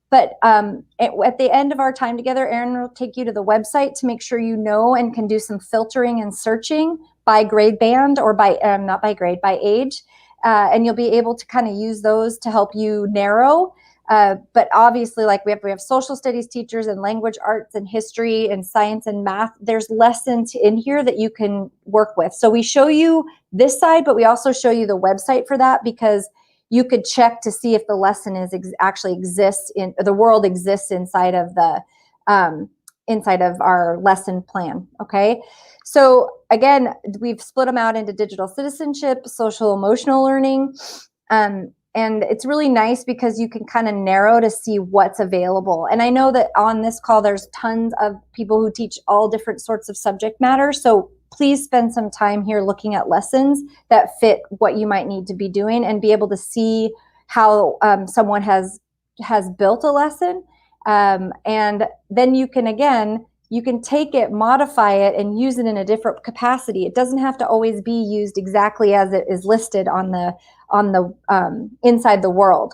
But at the end of our time together, Erin will take you to the website to make sure you know and can do some filtering and searching by grade band or by, not by grade, by age. And you'll be able to kind of use those to help you narrow. But obviously, like we have social studies teachers and language arts and history and science and math. There's lessons in here that you can work with. So we show you this side, but we also show you the website for that, because you could check to see if the lesson is actually exists in the world exists inside of the inside of our lesson plan. Okay. So again, we've split them out into digital citizenship, social emotional learning. And it's really nice because you can kind of narrow to see what's available. And I know that on this call, there's tons of people who teach all different sorts of subject matter. So please spend some time here looking at lessons that fit what you might need to be doing and be able to see how someone has built a lesson. And then you can, again, you can take it, modify it, and use it in a different capacity. It doesn't have to always be used exactly as it is listed on the inside the world.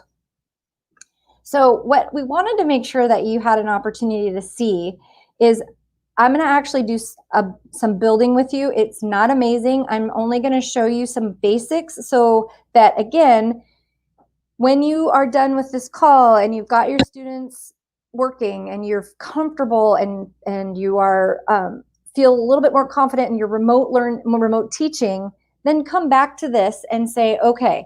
So what we wanted to make sure that you had an opportunity to see is I'm going to actually do some building with you. It's not amazing. I'm only going to show you some basics so that, again, when you are done with this call and you've got your students working and you're comfortable and you are feel a little bit more confident in your remote teaching, then come back to this and say, okay,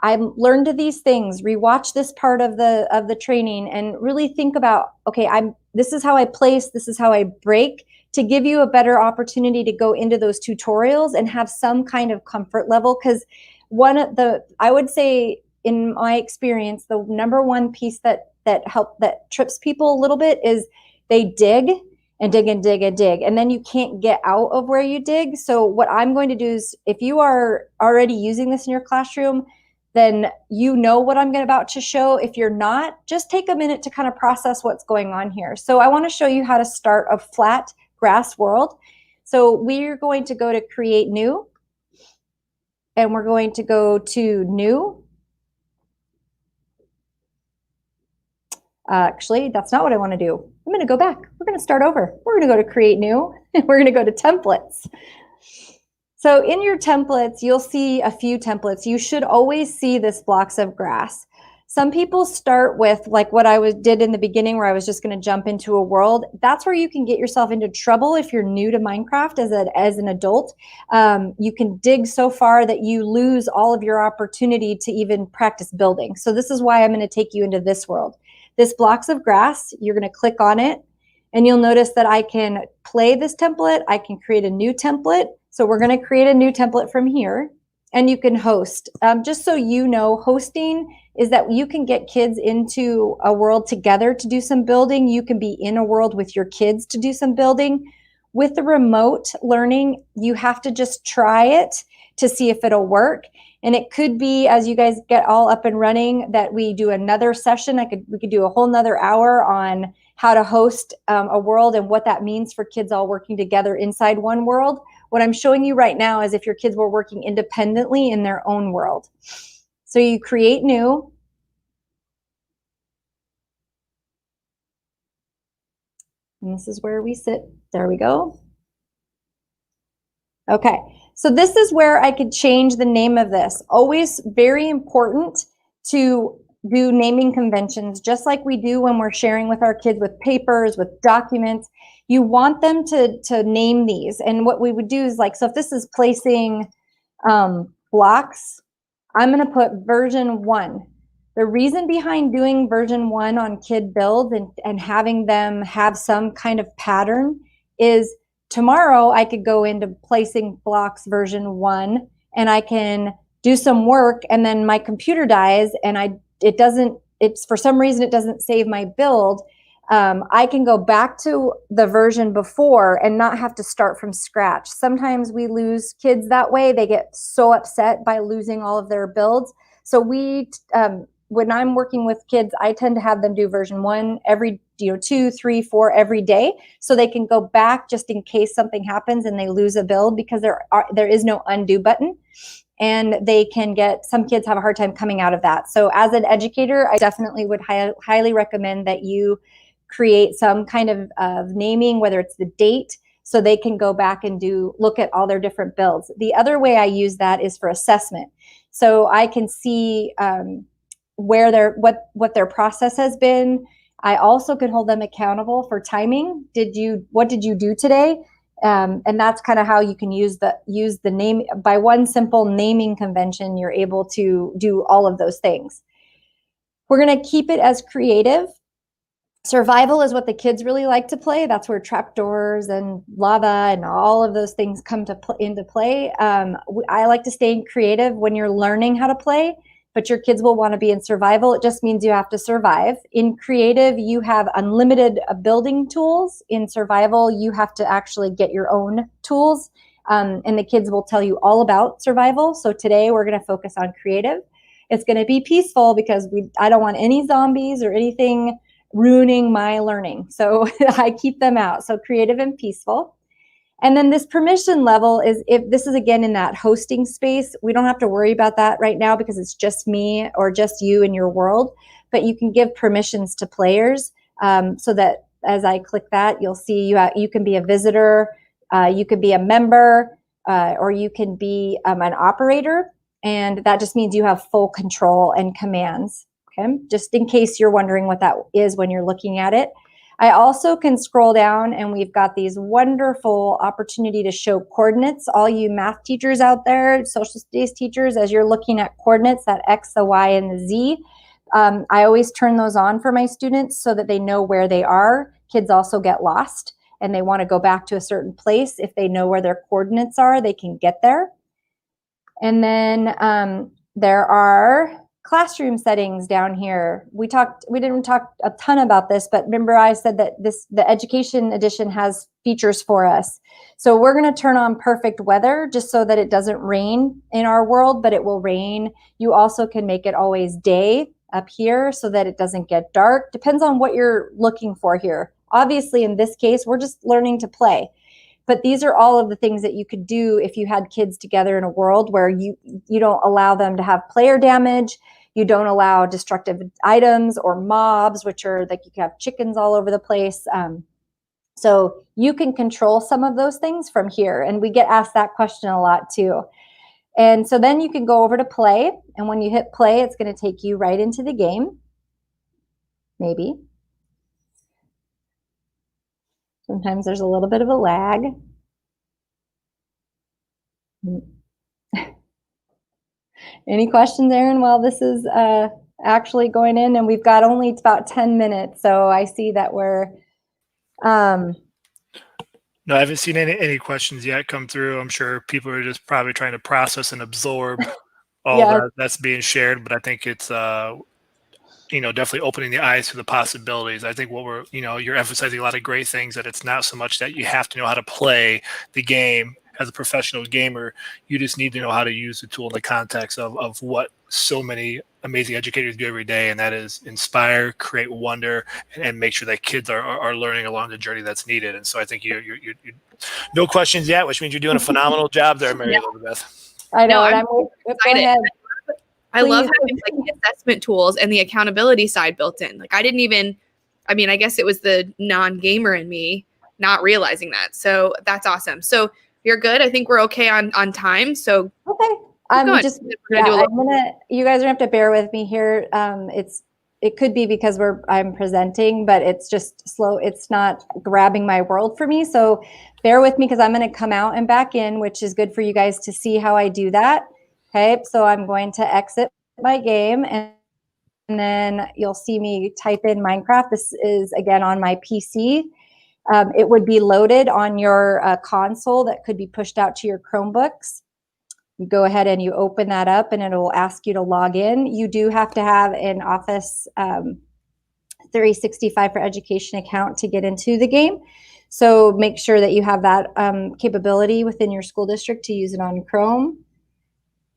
I learned these things, rewatch this part of the training and really think about, okay, this is how I place, this is how I break, to give you a better opportunity to go into those tutorials and have some kind of comfort level. Because I would say in my experience, the number one piece that trips people a little bit is they dig and dig and dig and dig, and then you can't get out of where you dig. So what I'm going to do is, if you are already using this in your classroom, then you know what I'm about to show. If you're not, just take a minute to kind of process what's going on here. So I want to show you how to start a flat grass world. So we're going to go to create new, and we're going to go to new. Actually, that's not what I want to do. I'm going to go back. We're going to start over. We're going to go to create new, and we're going to go to templates. So in your templates, you'll see a few templates. You should always see this blocks of grass. Some people start with like what I did in the beginning, where I was just going to jump into a world. That's where you can get yourself into trouble if you're new to Minecraft as an adult. You can dig so far that you lose all of your opportunity to even practice building. So this is why I'm going to take you into this world. This blocks of grass, you're going to click on it, and you'll notice that I can play this template. I can create a new template. So we're going to create a new template from here, and you can host. Just so you know, hosting is that you can get kids into a world together to do some building. You can be in a world with your kids to do some building. With the remote learning, you have to just try it to see if it'll work. And it could be, as you guys get all up and running, that we do another session. We could do a whole nother hour on how to host a world and what that means for kids all working together inside one world. What I'm showing you right now is if your kids were working independently in their own world. So you create new. And this is where we sit. There we go. Okay, so this is where I could change the name of this. Always very important to do naming conventions, just like we do when we're sharing with our kids with papers, with documents. You want them to name these. And what we would do is like, so if this is placing blocks, I'm going to put version 1. The reason behind doing version 1 on kid builds and having them have some kind of pattern is tomorrow I could go into placing blocks version 1 and I can do some work, and then my computer dies and it's for some reason it doesn't save my build. I can go back to the version before and not have to start from scratch. Sometimes we lose kids that way. They get so upset by losing all of their builds. So when I'm working with kids, I tend to have them do version 1 every 2, 3, 4 every day, so they can go back just in case something happens and they lose a build, because there is no undo button. And they can some kids have a hard time coming out of that. So as an educator, I definitely would highly recommend that you create some kind of naming, whether it's the date, so they can go back and look at all their different builds. The other way I use that is for assessment. So I can see what their process has been. I also can hold them accountable for timing. What did you do today? And that's kind of how you can use the name. By one simple naming convention, you're able to do all of those things. We're going to keep it as creative. Survival is what the kids really like to play. That's where trapdoors and lava and all of those things come into play. I like to stay creative when you're learning how to play, but your kids will want to be in survival. It just means you have to survive. In creative, you have unlimited building tools. In survival, you have to actually get your own tools, and the kids will tell you all about survival. So today we're going to focus on creative. It's going to be peaceful because I don't want any zombies or anything ruining my learning. So I keep them out. So creative and peaceful. And then this permission level is, if this is again in that hosting space, we don't have to worry about that right now because it's just me or just you in your world, but you can give permissions to players, so that as I click that, you'll see you can be a visitor, you could be a member, or you can be an operator. And that just means you have full control and commands. Okay, just in case you're wondering what that is when you're looking at it. I also can scroll down and we've got these wonderful opportunity to show coordinates. All you math teachers out there, social studies teachers, as you're looking at coordinates, that X, the Y, and the Z, I always turn those on for my students so that they know where they are. Kids also get lost and they want to go back to a certain place. If they know where their coordinates are, they can get there. And then there are classroom settings down here. We didn't talk a ton about this, but remember I said that the education edition has features for us. So we're going to turn on perfect weather just so that it doesn't rain in our world, but it will rain. You also can make it always day up here so that it doesn't get dark. Depends on what you're looking for here. Obviously, in this case, we're just learning to play. But these are all of the things that you could do if you had kids together in a world where you don't allow them to have player damage. You don't allow destructive items or mobs, which are like you can have chickens all over the place. So you can control some of those things from here. And we get asked that question a lot too. And so then you can go over to play. And when you hit play, it's going to take you right into the game. Maybe. Sometimes there's a little bit of a lag. Any questions, Aaron, while this is actually going in? And we've got it's about 10 minutes. So I see that we're... No, I haven't seen any questions yet come through. I'm sure people are just probably trying to process and absorb all that's being shared. But I think it's... definitely opening the eyes to the possibilities. I think what you're emphasizing a lot of great things, that it's not so much that you have to know how to play the game as a professional gamer. You just need to know how to use the tool in the context of what so many amazing educators do every day, and that is inspire, create wonder, and make sure that kids are learning along the journey that's needed. And so I think you no questions yet, which means you're doing a phenomenal job there, Mary Elizabeth. I know, I'm go excited. ahead. I love having the assessment tools and the accountability side built in. I guess it was the non-gamer in me not realizing that. So that's awesome. So you're good. I think we're okay on time. So Okay. going. Just We're gonna do a little- you guys are gonna have to bear with me here. It could be because I'm presenting, but it's just slow. It's not grabbing my world for me. So bear with me because I'm going to come out and back in, which is good for you guys to see how I do that. Okay. So I'm going to exit my game and then you'll see me type in Minecraft. This is again on my PC. It would be loaded on your console that could be pushed out to your Chromebooks. You go ahead and you open that up and it'll ask you to log in. You do have to have an Office 365 for Education account to get into the game. So make sure that you have that capability within your school district to use it on Chrome.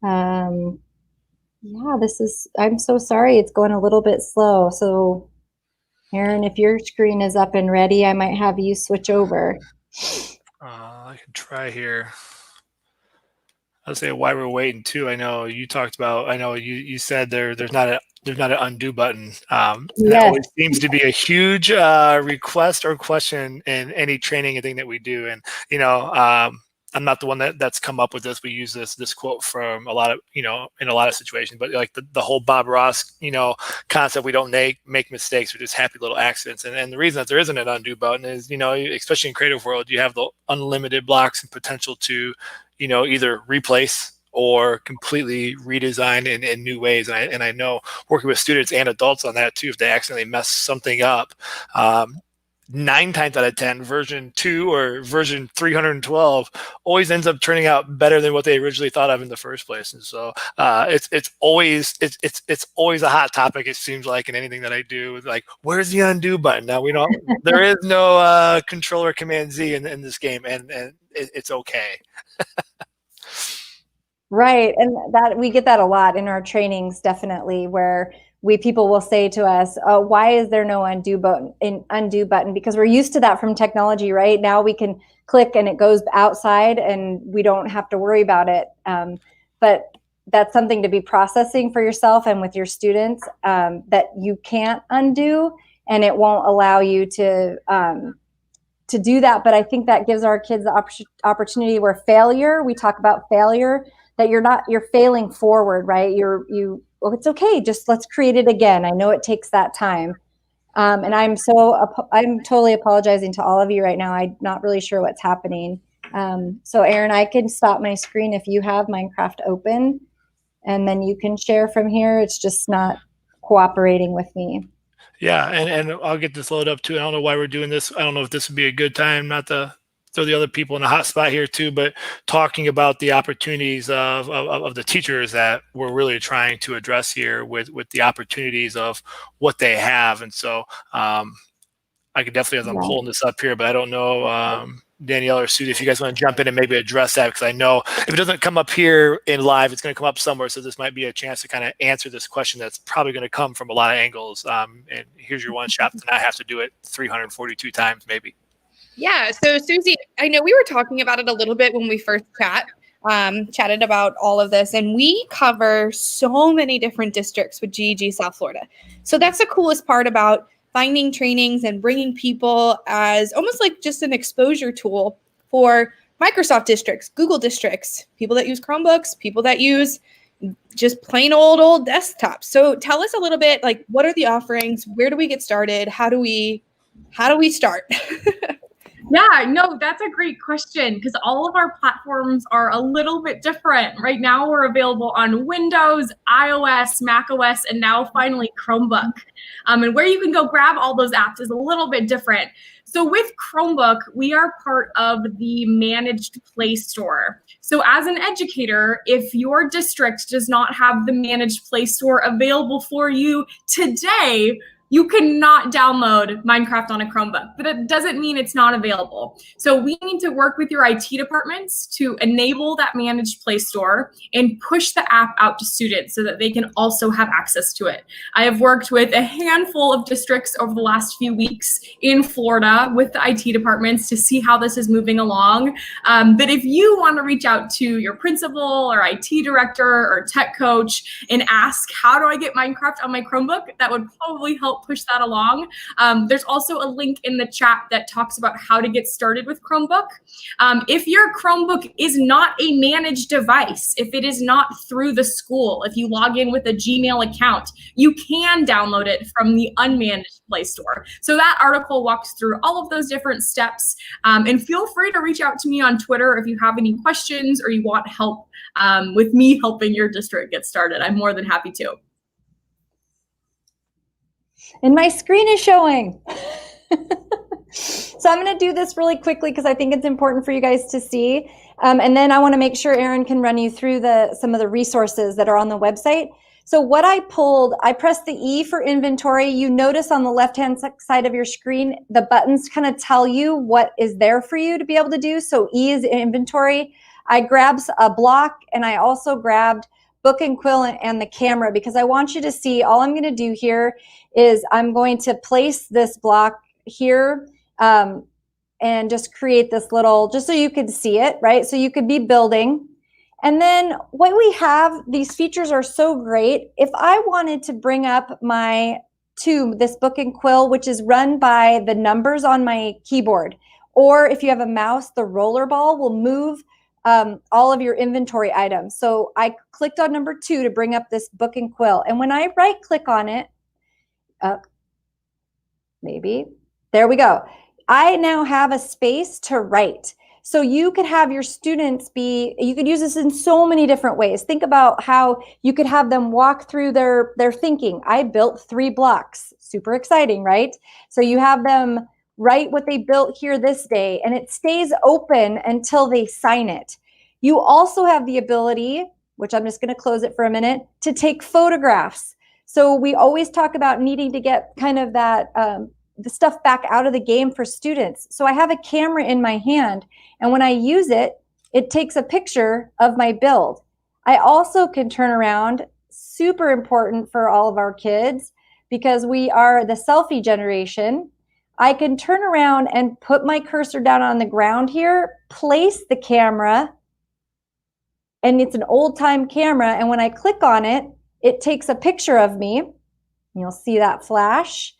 Yeah, I'm so sorry. It's going a little bit slow. So Aaron, if your screen is up and ready, I might have you switch over. I can try here. I'll say why we're waiting too. I know you talked about. I know you said there's not an undo button. That always seems to be a huge request or question in any training and thing that we do. And I'm not the one that's come up with this. We use this quote from a lot of in a lot of situations. But like the whole Bob Ross concept, we don't make mistakes. We're just happy little accidents. And the reason that there isn't an undo button is especially in creative world, you have the unlimited blocks and potential to either replace or completely redesign in new ways. And I know working with students and adults on that too, if they accidentally mess something up, 9 times out of 10, version 2 or version 312 always ends up turning out better than what they originally thought of in the first place. And so it's always a hot topic. It seems like in anything that I do, it's like, where's the undo button? Now there is no controller Command Z in this game, and it's okay. Right. And that we get that a lot in our trainings, definitely, where people will say to us, oh, why is there no undo button? Because we're used to that from technology, right? Now we can click and it goes outside and we don't have to worry about it. But that's something to be processing for yourself and with your students, that you can't undo, and it won't allow you to do that. But I think that gives our kids the opportunity where we talk about failure, that you're failing forward, right? Well, it's okay. Just let's create it again. I know it takes that time. And I'm totally apologizing to all of you right now. I'm not really sure what's happening. So Aaron, I can stop my screen if you have Minecraft open, and then you can share from here. It's just not cooperating with me. Yeah, and I'll get this loaded up too. I don't know why we're doing this. I don't know if this would be a good time, not to throw the other people in a hot spot here too, but talking about the opportunities of the teachers that we're really trying to address here with the opportunities of what they have. And so I could definitely, as I'm pulling this up here, but I don't know, Danielle or Sue, if you guys want to jump in and maybe address that, because I know if it doesn't come up here in live, it's going to come up somewhere. So this might be a chance to kind of answer this question that's probably going to come from a lot of angles. And here's your one shot to not have to do it 342 times maybe. Yeah. So Susie, I know we were talking about it a little bit when we first chatted about all of this, and we cover so many different districts with GEG South Florida. So that's the coolest part about finding trainings and bringing people as almost like just an exposure tool for Microsoft districts, Google districts, people that use Chromebooks, people that use just plain old desktops. So tell us a little bit, like, what are the offerings? Where do we get started? How do we start? Yeah, no, that's a great question, because all of our platforms are a little bit different. Right now, we're available on Windows, iOS, macOS, and now finally Chromebook. And where you can go grab all those apps is a little bit different. So with Chromebook, we are part of the managed Play Store. So as an educator, if your district does not have the managed Play Store available for you today, you cannot download Minecraft on a Chromebook, but it doesn't mean it's not available. So we need to work with your IT departments to enable that managed Play Store and push the app out to students so that they can also have access to it. I have worked with a handful of districts over the last few weeks in Florida with the IT departments to see how this is moving along. But if you want to reach out to your principal or IT director or tech coach and ask, how do I get Minecraft on my Chromebook? That would probably help help push that along. There's also a link in the chat that talks about how to get started with Chromebook. If your Chromebook is not a managed device, if it is not through the school, if you log in with a Gmail account, you can download it from the unmanaged Play Store. So that article walks through all of those different steps. And feel free to reach out to me on Twitter if you have any questions or you want help with me helping your district get started. I'm more than happy to. And my screen is showing. So I'm going to do this really quickly because I think it's important for you guys to see. And then I want to make sure Erin can run you through some of the resources that are on the website. So what I pulled, I pressed the E for inventory. You notice on the left-hand side of your screen, the buttons kind of tell you what is there for you to be able to do. So E is inventory. I grabbed a block and I also grabbed book and quill and the camera because I want you to see, all I'm going to do here is I'm going to place this block here and just create this little, just so you can see it, right? So you could be building. And then what we have, these features are so great. If I wanted to bring up my this book and quill, which is run by the numbers on my keyboard, or if you have a mouse, the roller ball will move all of your inventory items. So I clicked on number 2 to bring up this book and quill. And when I right click on it, maybe, there we go. I now have a space to write. So you could have your students you could use this in so many different ways. Think about how you could have them walk through their thinking. I built 3 blocks, super exciting, right? So you have them write what they built here this day, and it stays open until they sign it. You also have the ability, which I'm just going to close it for a minute, to take photographs. So we always talk about needing to get kind of that the stuff back out of the game for students. So I have a camera in my hand, and when I use it, it takes a picture of my build. I also can turn around, super important for all of our kids, because we are the selfie generation. I can turn around and put my cursor down on the ground here, place the camera, and it's an old-time camera, and when I click on it, it takes a picture of me. You'll see that flash.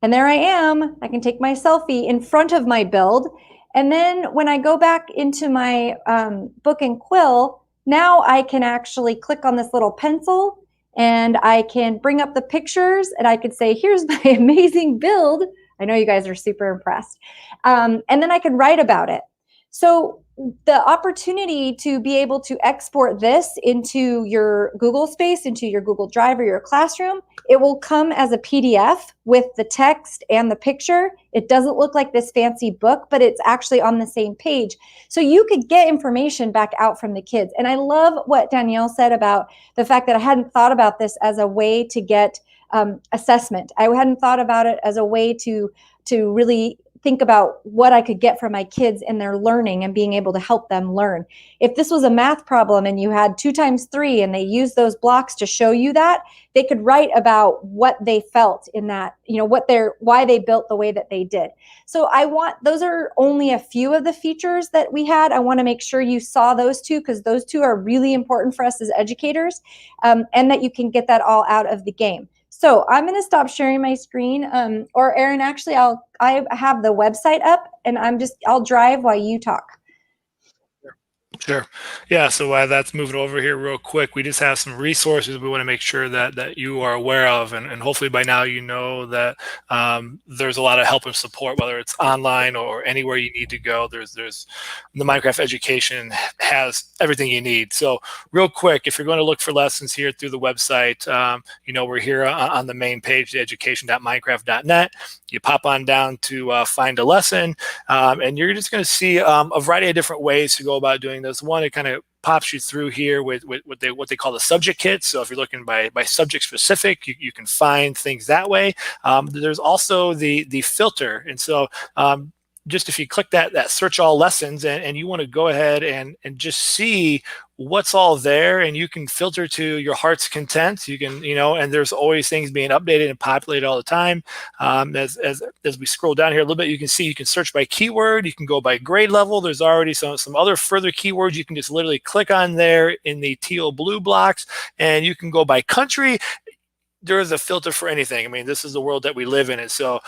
And there I am. I can take my selfie in front of my build. And then when I go back into my book and quill, now I can actually click on this little pencil and I can bring up the pictures and I could say, here's my amazing build. I know you guys are super impressed. And then I can write about it. So the opportunity to be able to export this into your Google space, into your Google Drive or your classroom, it will come as a PDF with the text and the picture. It doesn't look like this fancy book, but it's actually on the same page. So you could get information back out from the kids. And I love what Danielle said about the fact that I hadn't thought about this as a way to get assessment. I hadn't thought about it as a way to really think about what I could get from my kids in their learning and being able to help them learn. If this was a math problem and you had 2 times 3 and they used those blocks to show you that, they could write about what they felt in that, why they built the way that they did. So those are only a few of the features that we had. I want to make sure you saw those 2 because those 2 are really important for us as educators, and that you can get that all out of the game. So I'm going to stop sharing my screen, or Erin, actually, I have the website up, and I'll drive while you talk. Sure. Yeah. So while that's moving over here real quick, we just have some resources we want to make sure that you are aware of. And hopefully by now you know that there's a lot of help and support, whether it's online or anywhere you need to go. There's the Minecraft Education has everything you need. So real quick, if you're going to look for lessons here through the website, we're here on the main page, education.minecraft.net. You pop on down to find a lesson, and you're just going to see a variety of different ways to go about doing this. One, it kind of pops you through here with what they call the subject kit. So if you're looking by subject specific, you can find things that way. There's also the filter, and so just if you click that search all lessons and you want to go ahead and just see what's all there, and you can filter to your heart's content. You can, and there's always things being updated and populated all the time. As we scroll down here a little bit, you can see you can search by keyword. You can go by grade level. There's already some other further keywords. You can just literally click on there in the teal blue blocks, and you can go by country. there is a filter for anything. I mean, this is the world that we live in. And so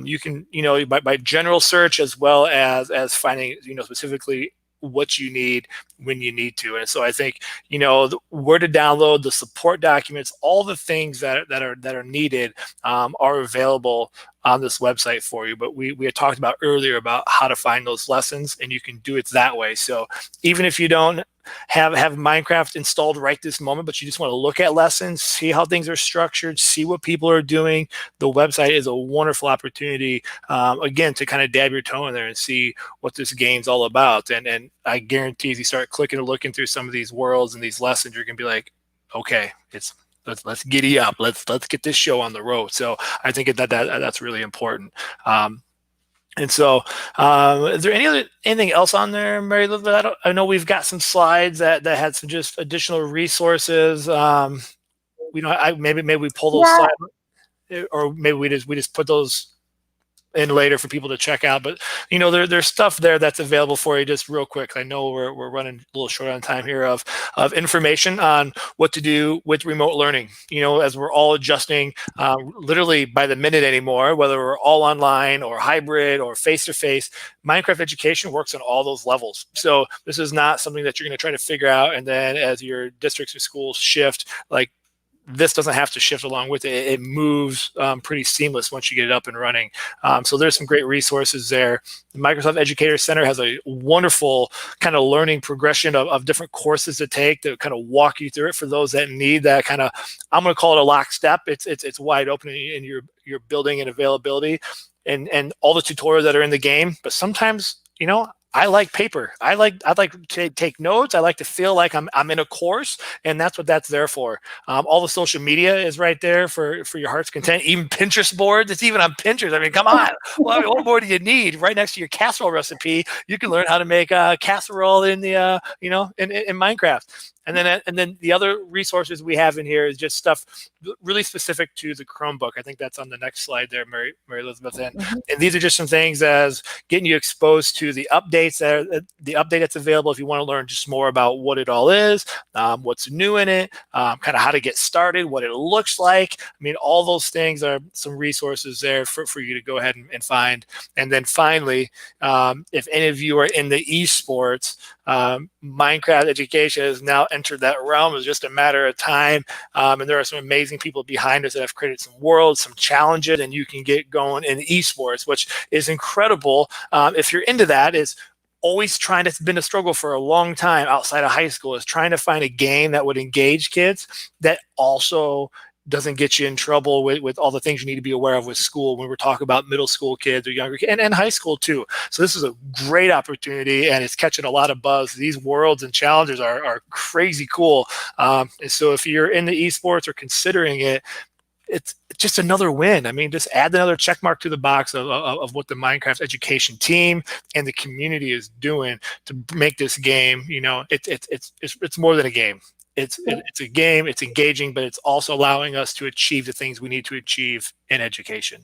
you can, by general search as well as finding, specifically what you need when you need to. And so I think, where to download the support documents, all the things that are needed are available on this website for you. But we had talked about earlier about how to find those lessons, and you can do it that way. So even if you don't have Minecraft installed right this moment, but you just want to look at lessons, see how things are structured, see what people are doing, the website is a wonderful opportunity, again, to kind of dab your toe in there and see what this game's all about. And I guarantee if you start clicking and looking through some of these worlds and these lessons, you're going to be like, okay, let's giddy up. Let's get this show on the road. So I think that's really important. And so, is there anything else on there, Mary Elizabeth? I know we've got some slides that had some just additional resources. Maybe we pull those slides, or maybe we just put those in later for people to check out. But there's stuff there that's available for you just real quick. I know we're running a little short on time here of information on what to do with remote learning. As we're all adjusting literally by the minute anymore, whether we're all online or hybrid or face-to-face, Minecraft education works on all those levels. So this is not something that you're going to try to figure out, and then as your districts or schools shift, this doesn't have to shift along with it. It moves pretty seamless once you get it up and running. So there's some great resources there. The Microsoft Educator Center has a wonderful kind of learning progression of different courses to take to kind of walk you through it for those that need that kind of, I'm going to call it a lockstep. It's wide open in your building and availability and all the tutorials that are in the game. But sometimes, I like paper. I like to take notes. I like to feel like I'm in a course, and that's what that's there for. All the social media is right there for your heart's content. Even Pinterest boards. It's even on Pinterest. I mean, come on. What more do you need? Right next to your casserole recipe, you can learn how to make a casserole in the in Minecraft. And then the other resources we have in here is just stuff really specific to the Chromebook. I think that's on the next slide there, Mary Elizabeth. And these are just some things as getting you exposed to the updates the update that's available if you want to learn just more about what it all is, what's new in it, kind of how to get started, what it looks like. I mean, all those things are some resources there for you to go ahead and find. And then finally, if any of you are in the esports, Minecraft education has now entered that realm. It's just a matter of time. And there are some amazing people behind us that have created some worlds, some challenges, and you can get going in esports, which is incredible. If you're into that, it's always trying to, it's been a struggle for a long time outside of high school, is trying to find a game that would engage kids that also doesn't get you in trouble with all the things you need to be aware of with school when we're talking about middle school kids or younger kids and high school too. So this is a great opportunity, and it's catching a lot of buzz. These worlds and challenges are crazy cool. And so if you're in the esports or considering it, it's just another win. I mean, just add another check mark to the box of what the Minecraft education team and the community is doing to make this game. It's more than a game. It's a game, it's engaging, but it's also allowing us to achieve the things we need to achieve in education.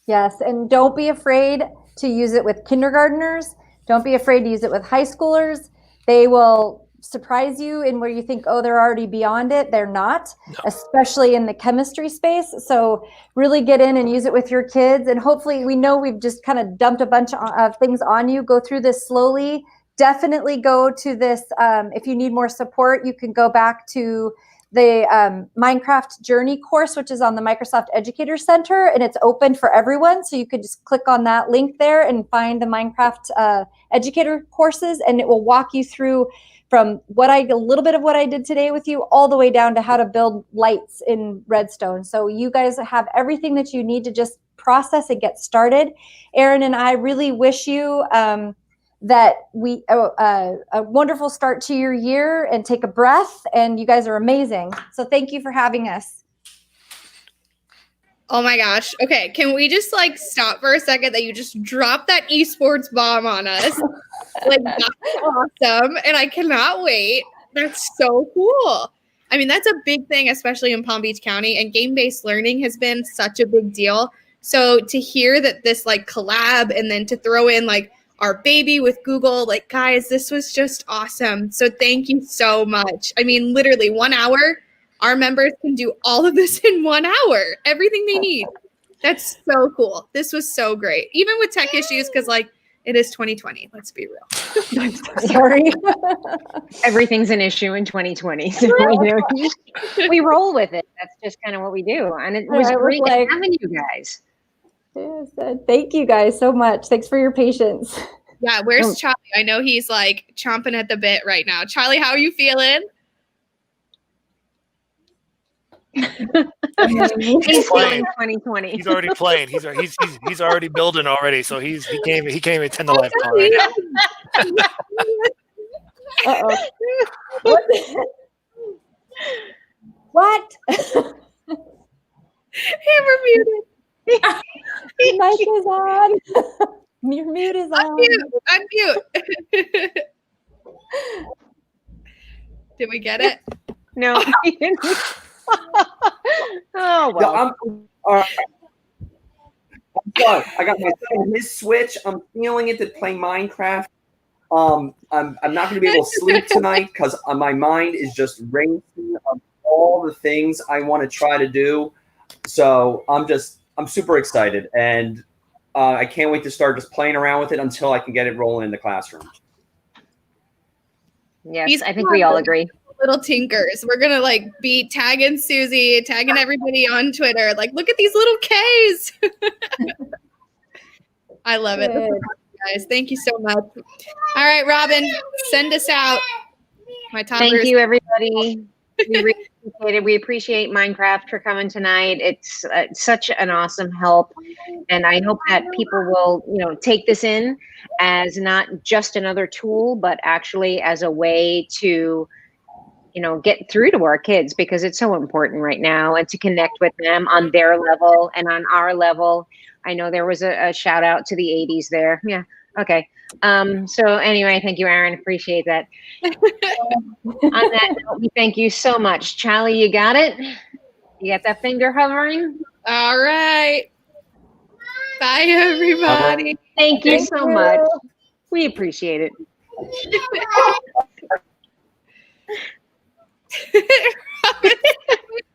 Yes, and don't be afraid to use it with kindergartners. Don't be afraid to use it with high schoolers. They will surprise you in where you think, oh, they're already beyond it. They're not, especially in the chemistry space. So really get in and use it with your kids. And hopefully, we know we've just kind of dumped a bunch of things on you. Go through this slowly. Definitely go to this. If you need more support, you can go back to the Minecraft Journey course, which is on the Microsoft Educator Center, and it's open for everyone. So you could just click on that link there and find the Minecraft Educator courses, and it will walk you through from a little bit of what I did today with you, all the way down to how to build lights in Redstone. So you guys have everything that you need to just process and get started. Aaron and I really wish you that a wonderful start to your year, and take a breath, and you guys are amazing. So thank you for having us. Oh my gosh. Okay. Can we just stop for a second that you just dropped that esports bomb on us? That's awesome. And I cannot wait. That's so cool. I mean, that's a big thing, especially in Palm Beach County, and game-based learning has been such a big deal. So to hear that this collab, and then to throw in our baby with Google, guys, this was just awesome. So thank you so much. I mean, literally 1 hour, our members can do all of this in 1 hour, everything they need. That's so cool. This was so great. Even with tech issues, because like it is 2020. Let's be real. Sorry. Everything's an issue in 2020. So we roll with it. That's just kind of what we do. And it was great having you guys. Yes, thank you guys so much. Thanks for your patience. Yeah, where's Charlie? I know he's like chomping at the bit right now. Charlie, how are you feeling? He's feeling 2020. He's already playing. He's already building already. So he came in 10 to life call right now. What? Hammer muted. Mic is on. Your mute is on. Unmute. Did we get it? No, he didn't. Oh, well. Yeah, all right. But I got my son his Switch. I'm feeling it to play Minecraft. I'm not going to be able to sleep tonight because my mind is just racing of all the things I want to try to do. So I'm super excited, and I can't wait to start just playing around with it until I can get it rolling in the classroom. Yes, I think we all agree. Little tinkers. We're gonna like be tagging Susie, tagging everybody on Twitter. Like, look at these little K's. I love it. Guys, thank you so much. All right, Robin, send us out. My toddlers. Thank you, everybody. We really appreciate it. We appreciate Minecraft for coming tonight. It's such an awesome help, and I hope that people will, take this in as not just another tool, but actually as a way to, get through to our kids, because it's so important right now, and to connect with them on their level and on our level. I know there was a shout out to the 80s there. Yeah. Okay. So anyway, thank you, Aaron. Appreciate that. On that note, we thank you so much. Charlie, you got it? You got that finger hovering? All right. Bye, everybody. Thank you so much. We appreciate it.